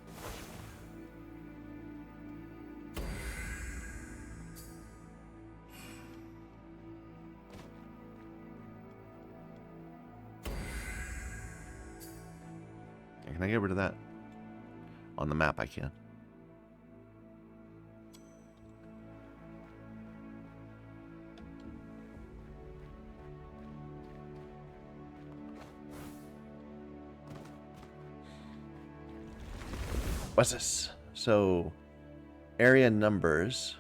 Can I get rid of that? On the map I can. What's this? So, area numbers.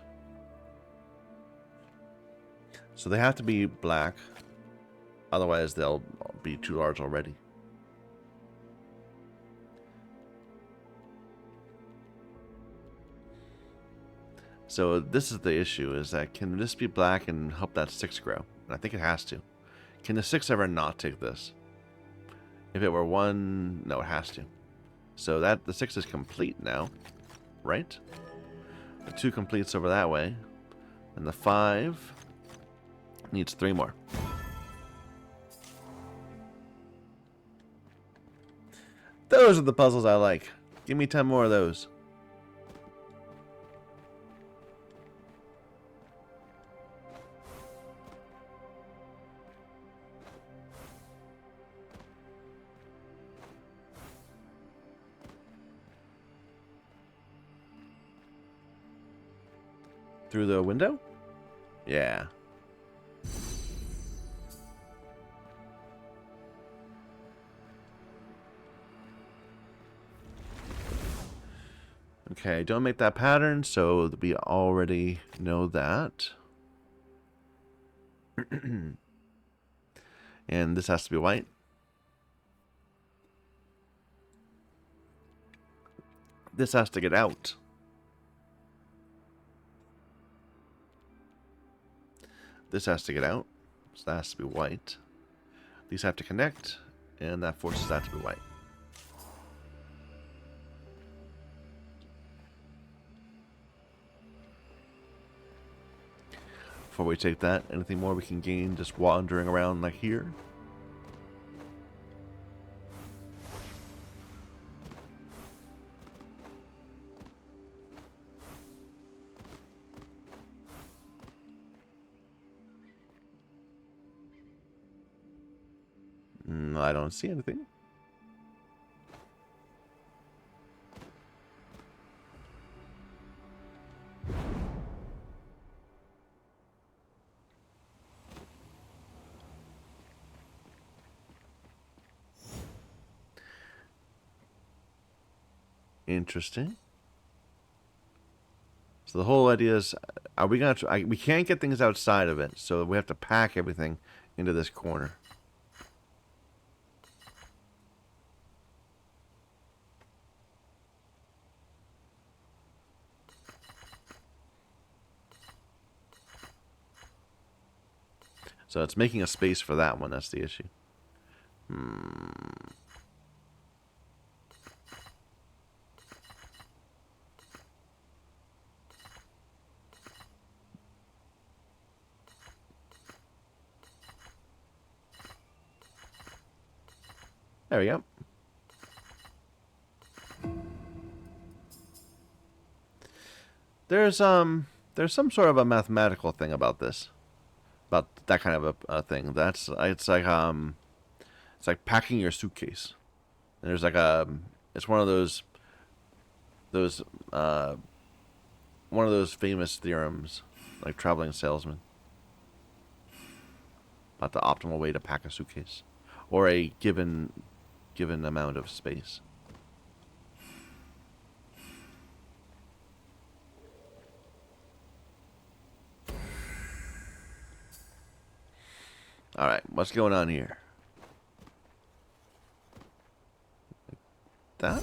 So they have to be black. Otherwise they'll be too large already. So this is the issue, is that can this be black and help that 6 grow? And I think it has to. Can the 6 ever not take this? If it were 1, no, it has to. So that the 6 is complete now, right? The 2 completes over that way. And the 5 needs 3 more. Those are the puzzles I like. Give me 10 more of those. Through the window? Yeah. Okay, don't make that pattern, so we already know that. And this has to be white. This has to get out. This has to get out, so that has to be white. These have to connect, and that forces that to be white. before we take that. Anything more we can gain just wandering around like here? No, I don't see anything. Interesting. So the whole idea is, are we gonna? We can't get things outside of it, so we have to pack everything into this corner. So it's making a space for that one. That's the issue. There we go. There's some sort of a mathematical thing about this, about that kind of a thing. It's like packing your suitcase. And there's like it's one of those one of those famous theorems, like traveling salesman, about the optimal way to pack a suitcase, or a given amount of space. All right, what's going on here? That?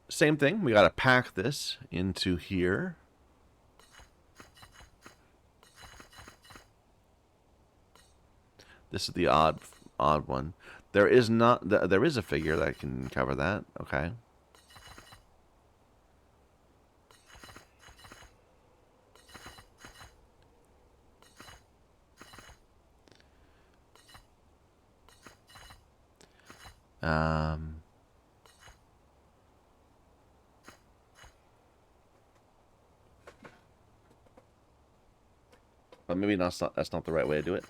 Same thing. We got to pack this into here. This is the odd one. There is a figure that can cover that. Okay. But maybe that's not the right way to do it.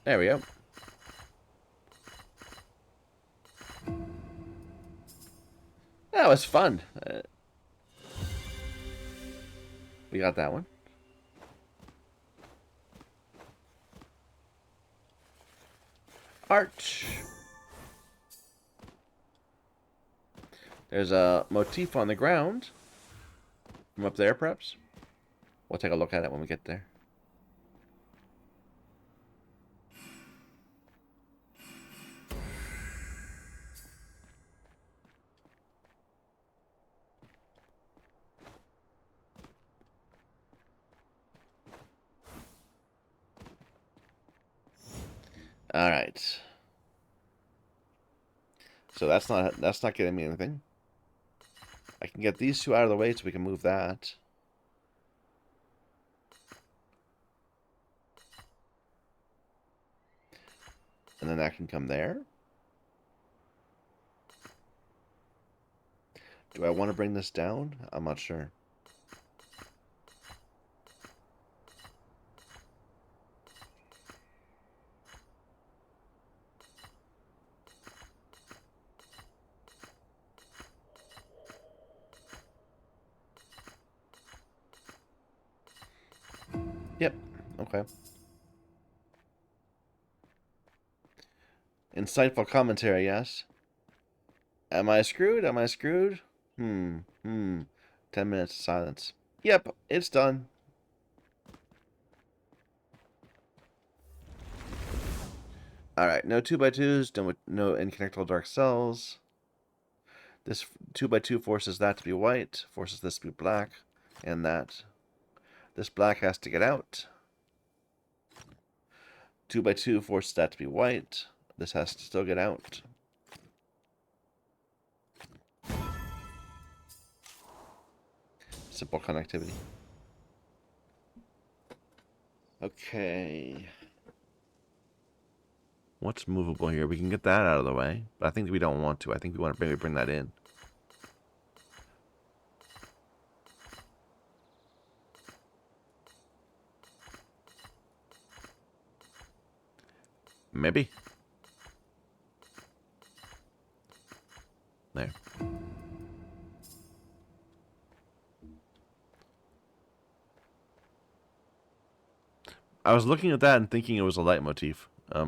There we go. That was fun. We got that one. Arch. There's a motif on the ground. From up there, perhaps? We'll take a look at it when we get there. All right. So that's not getting me anything. I can get these two out of the way so we can move that. And then that can come there. Do I want to bring this down? I'm not sure. Yep. Okay. Insightful commentary, yes. Am I screwed? Am I screwed? 10 minutes of silence. Yep, it's done. Alright, no 2x2s, no inconnectable dark cells. This 2x2 forces that to be white, forces this to be black, and that. This black has to get out. 2x2 forces that to be white. This has to still get out. Simple connectivity. Okay. What's movable here? We can get that out of the way, but I think we don't want to. I think we want to maybe bring that in. Maybe. There. I was looking at that and thinking it was a leitmotif. I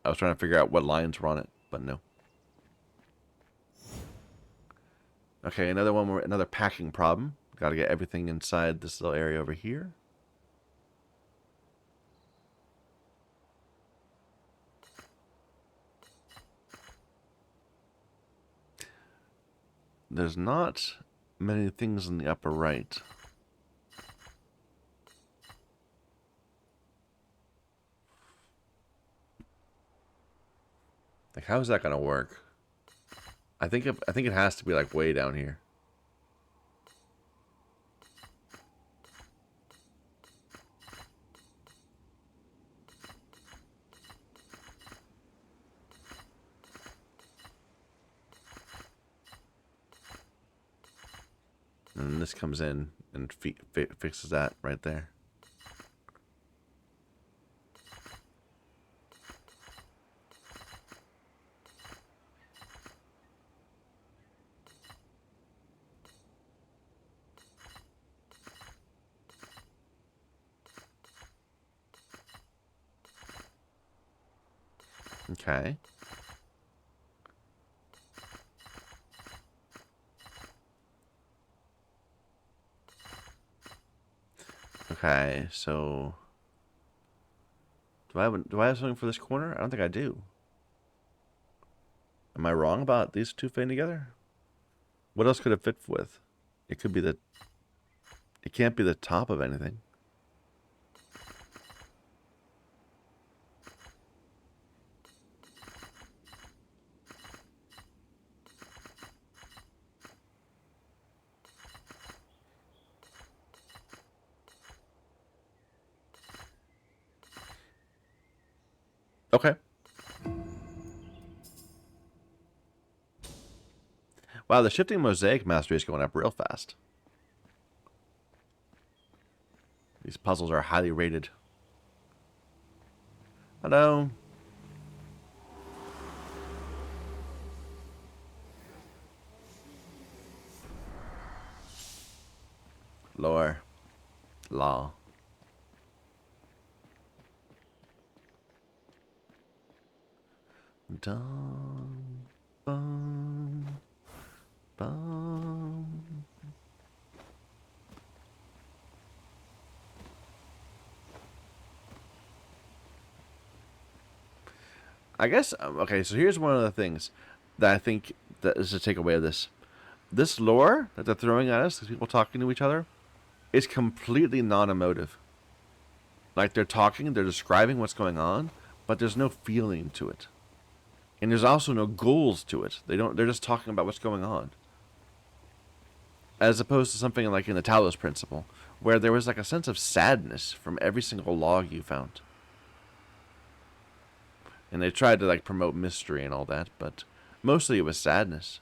was trying to figure out what lines were on it, but no. Okay, another packing problem. Got to get everything inside this little area over here. There's not many things in the upper right. Like, how is that gonna work? I think it has to be like way down here. And this comes in and fixes that right there. Okay. Okay, so do I have something for this corner? I don't think I do. Am I wrong about these two fitting together? What else could it fit with? It could be the... It can't be the top of anything. Okay. Wow, the shifting mosaic mastery is going up real fast. These puzzles are highly rated. Hello. Lore. Law. Dum, bum, bum. I guess, okay, so here's one of the things that I think that is a takeaway of this. This lore that they're throwing at us, these people talking to each other, is completely non-emotive. Like, they're talking, they're describing what's going on, but there's no feeling to it. And there's also no goals to it. They're just talking about what's going on. As opposed to something like in the Talos Principle, where there was like a sense of sadness from every single log you found. And they tried to like promote mystery and all that, but mostly it was sadness.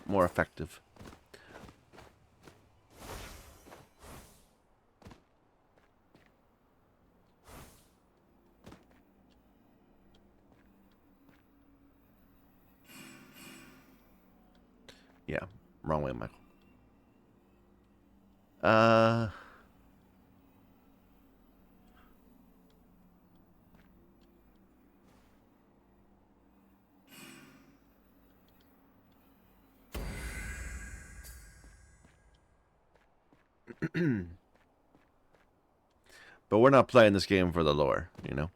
More effective. Yeah, wrong way, Michael. But we're not playing this game for the lore, you know?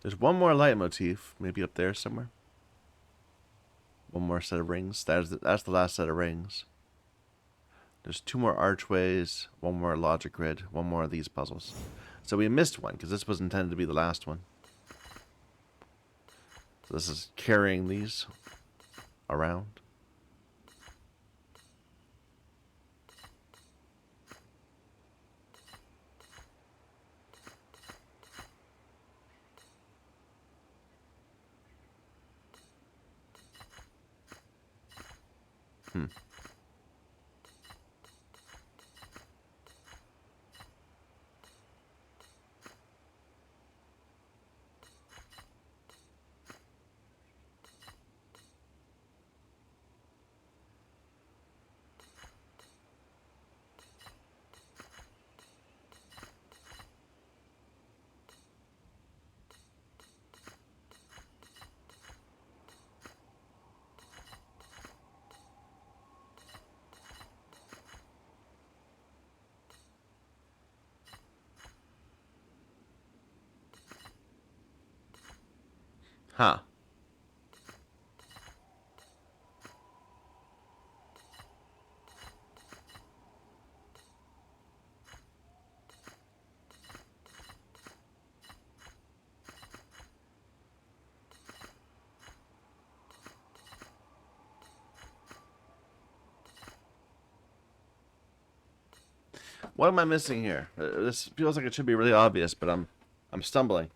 There's one more leitmotif, maybe up there somewhere. One more set of rings. That's the last set of rings. There's 2 more archways, 1 more logic grid, 1 more of these puzzles. So we missed one, because this was intended to be the last one. So this is carrying these around. Huh. What am I missing here? This feels like it should be really obvious, but I'm stumbling.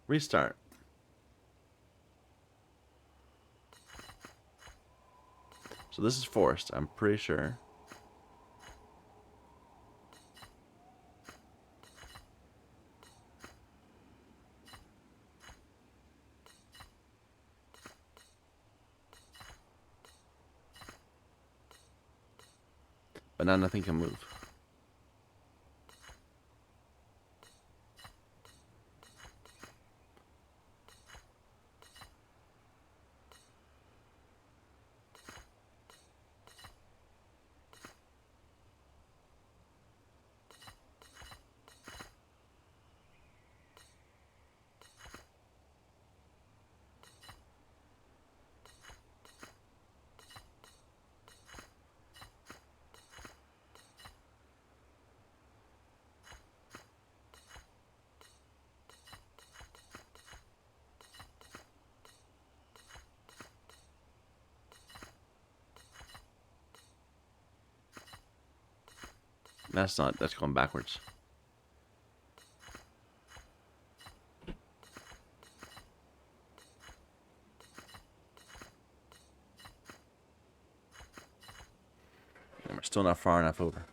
Restart. So this is forced, I'm pretty sure. But now nothing can move. That's going backwards. And we're still not far enough over.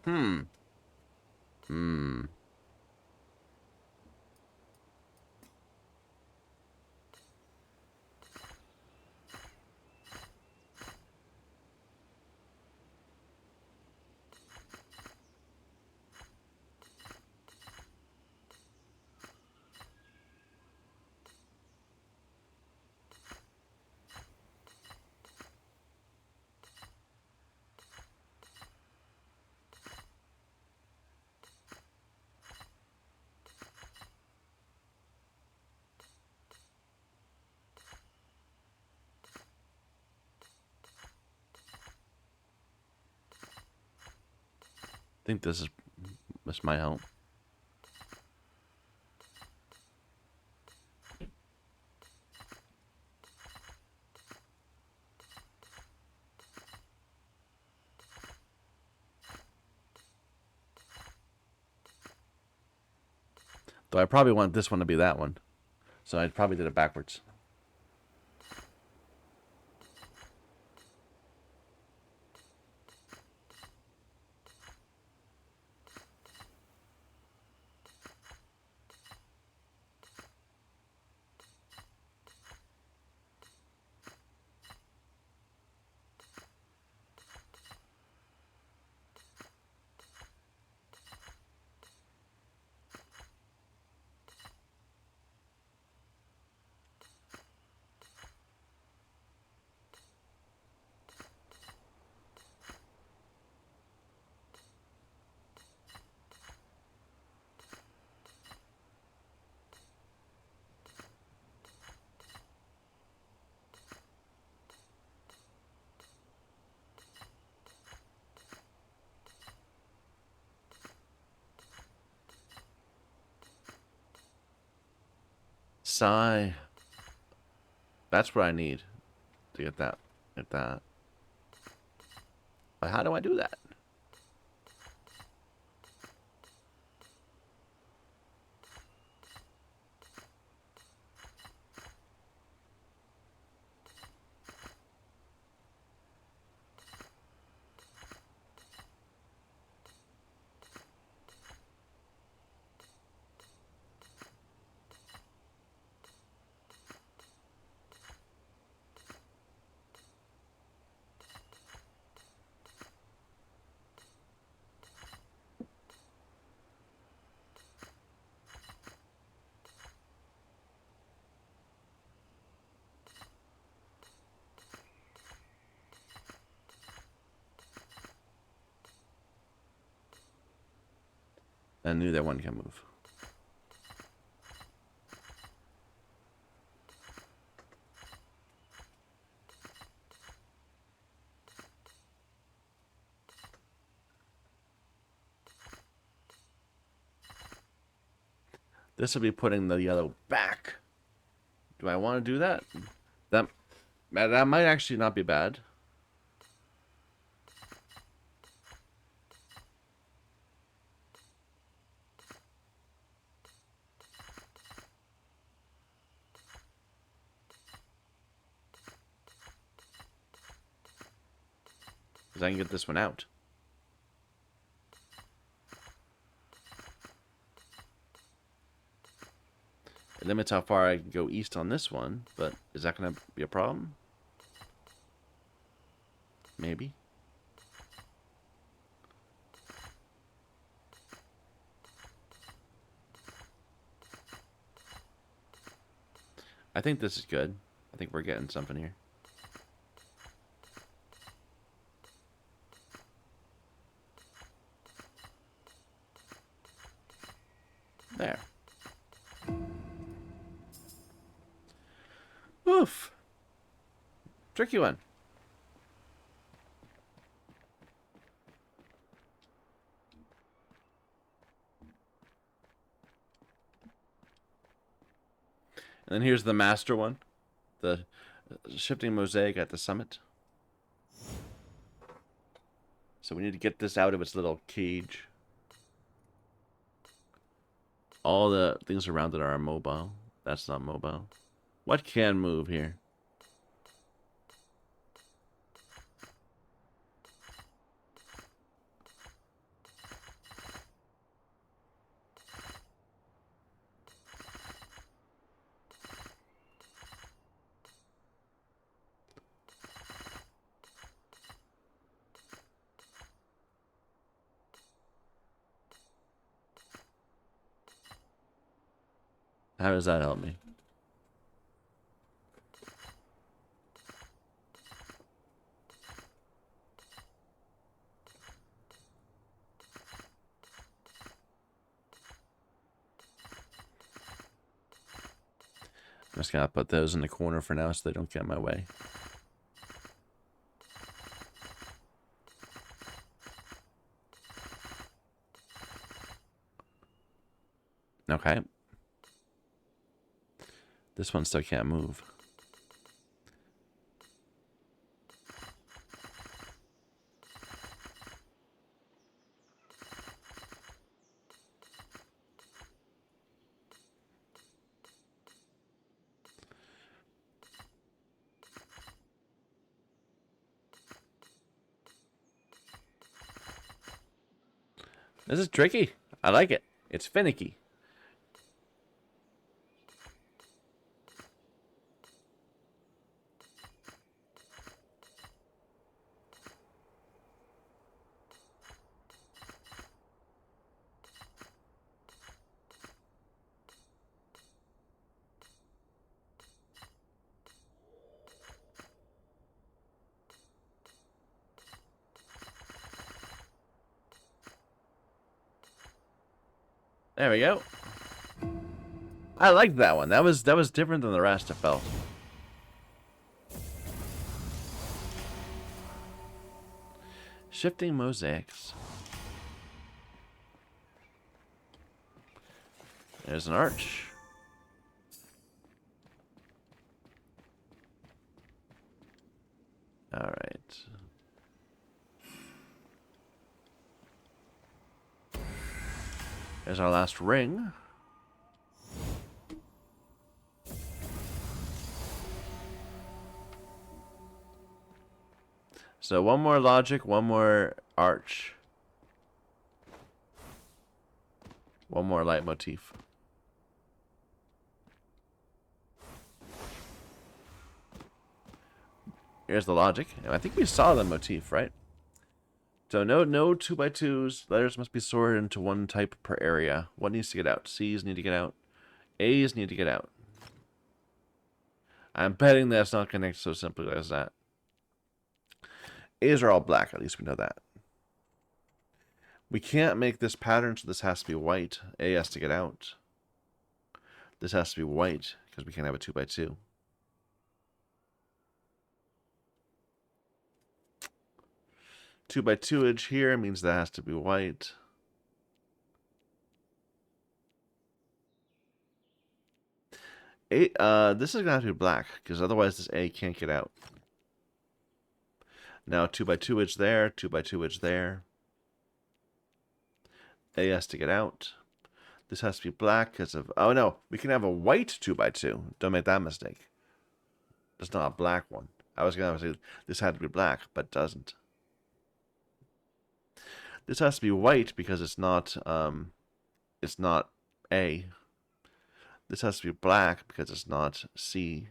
I think this might help. Though I probably want this one to be that one. So I probably did it backwards. Sigh. That's what I need to get that. Get that. But how do I do that? I knew that one can move. This will be putting the yellow back. Do I want to do that? That might actually not be bad. Because I can get this one out. It limits how far I can go east on this one, but is that going to be a problem? Maybe. I think this is good. I think we're getting something here. There. Oof. Tricky one. And then here's the master one. The shifting mosaic at the summit. So we need to get this out of its little cage. All the things around it are immobile. That's not mobile. What can move here? How does that help me? I'm just gonna put those in the corner for now so they don't get in my way. Okay. This one still can't move. This is tricky. I like it. It's finicky. There we go. I liked that one. That was different than the rest, I felt. Shifting mosaics. There's an arch. All right. There's our last ring. So one more logic, one more arch. One more leitmotif. Here's the logic. I think we saw the motif, right? So no 2x2s. Letters must be sorted into one type per area. What needs to get out? C's need to get out. A's need to get out. I'm betting that's not connected so simply as that. A's are all black, at least we know that. We can't make this pattern, so this has to be white. A has to get out. This has to be white, because we can't have a 2x2. Two by 2 edge here means that has to be white. This is going to have to be black, because otherwise this A can't get out. Now 2 by 2 edge there, 2 by 2 edge there. A has to get out. This has to be black because of... Oh no, we can have a white 2 by 2. Don't make that mistake. It's not a black one. I was going to say this had to be black, but it doesn't. This has to be white because it's not A. This has to be black because it's not C.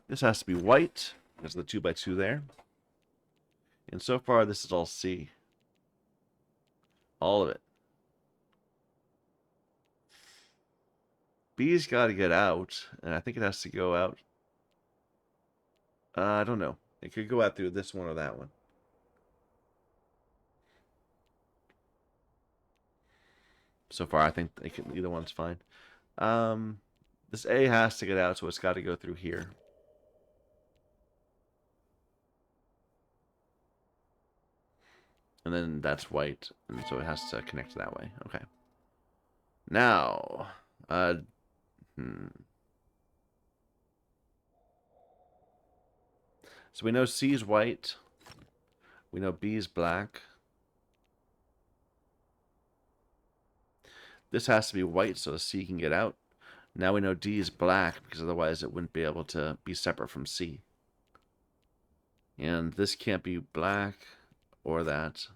This has to be white because of the 2 by 2 there. And so far, this is all C. All of it. B's got to get out, and I think it has to go out. I don't know. It could go out through this one or that one. So far, I think either one's fine. This A has to get out, so it's got to go through here. And then that's white, and so it has to connect that way. Okay. Now, So we know C is white. We know B is black. This has to be white so C can get out. Now we know D is black because otherwise it wouldn't be able to be separate from C. And this can't be black or that.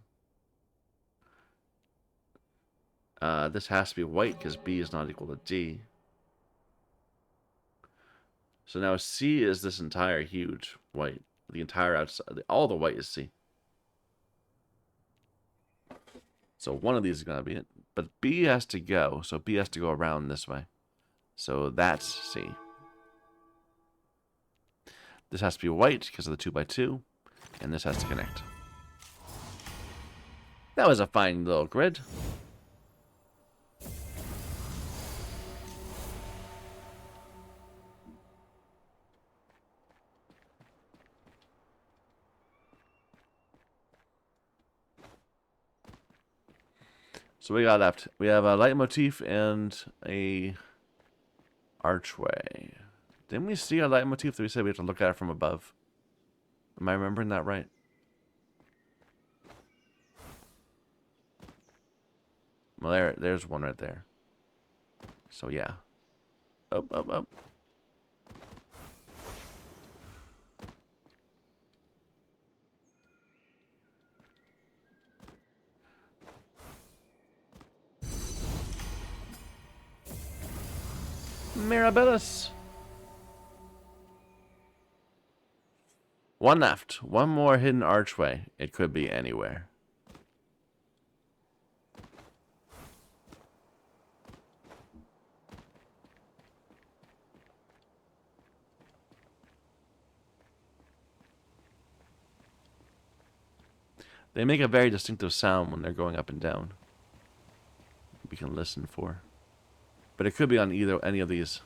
This has to be white because B is not equal to D. So now C is this entire huge white. The entire outside, all the white is C. So one of these is going to be it. But B has to go, so B has to go around this way. So that's C. This has to be white because of the 2 by 2, and this has to connect. That was a fine little grid. So we got left. We have a leitmotif and a archway. Didn't we see a leitmotif that we said we have to look at it from above? Am I remembering that right? Well, there's one right there. So yeah. Up, up, up. Mirabilis. One left. One more hidden archway. It could be anywhere. They make a very distinctive sound when they're going up and down. We can listen for. But it could be on any of these.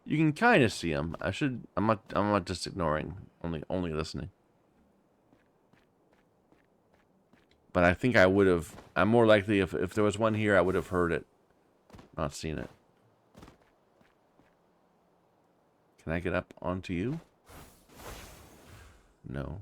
You can kind of see them. I'm not just ignoring. Only listening. But I think I would have. I'm more likely if there was one here, I would have heard it, not seen it. Can I get up onto you? No.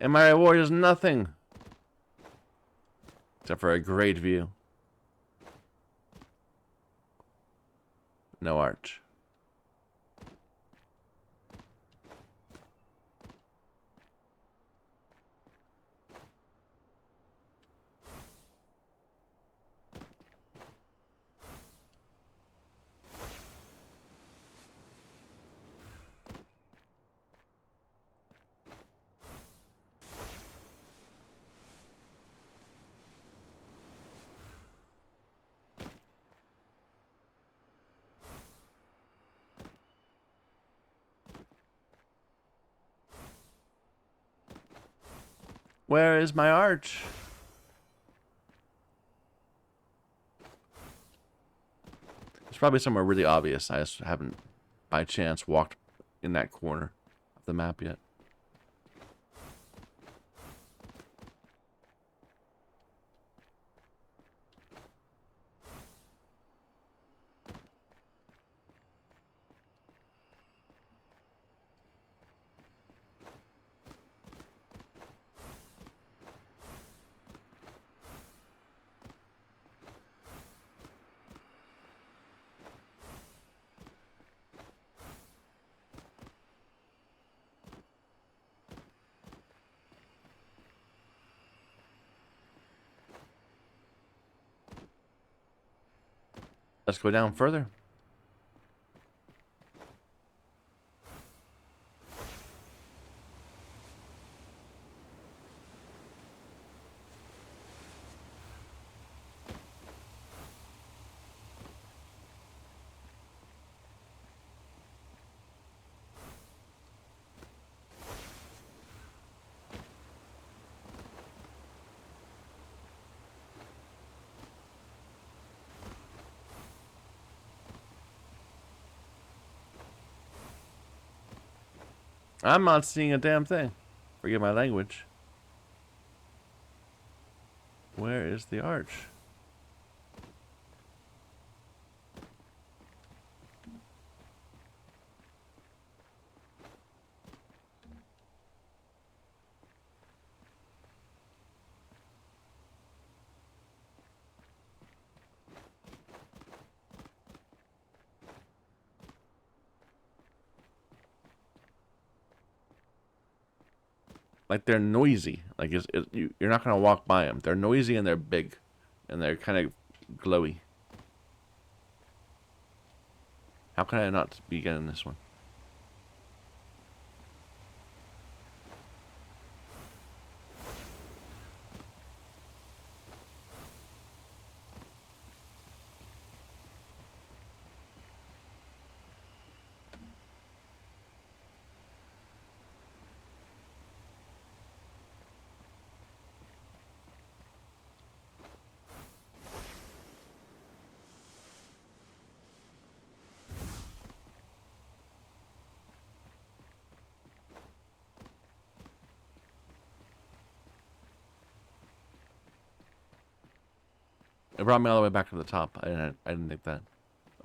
And my reward is nothing. Except for a great view. No arch. Where is my arch? It's probably somewhere really obvious. I just haven't, by chance, walked in that corner of the map yet. Let's go down further. I'm not seeing a damn thing. Forget my language. Where is the arch? Like they're noisy. Like you're not gonna walk by them. They're noisy and they're big, and they're kind of glowy. How can I not be getting this one? It brought me all the way back to the top. I didn't think that.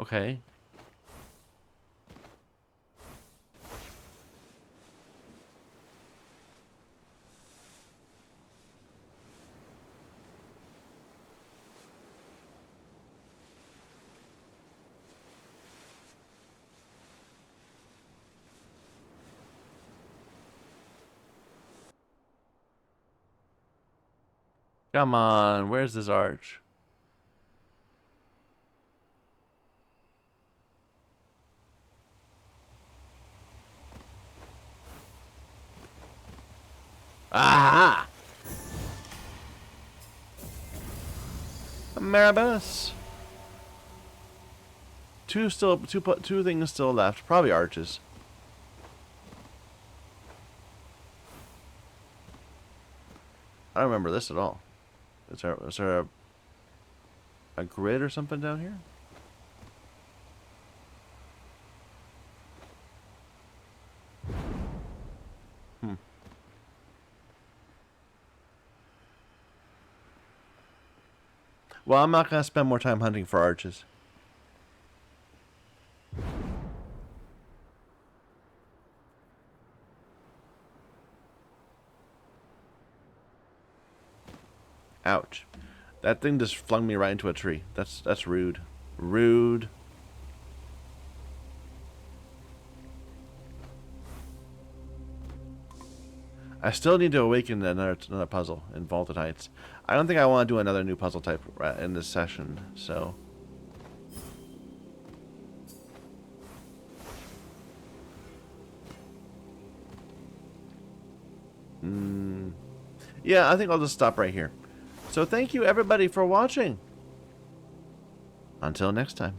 Okay. Come on, where's this arch? Aha! Marabus. Two things still left. Probably arches. I don't remember this at all. Is there a grid or something down here? Well, I'm not going to spend more time hunting for arches. Ouch. That thing just flung me right into a tree. That's rude. Rude. I still need to awaken another puzzle in Vaulted Heights. I don't think I want to do another new puzzle type in this session, so... Yeah, I think I'll just stop right here. So thank you everybody for watching. Until next time.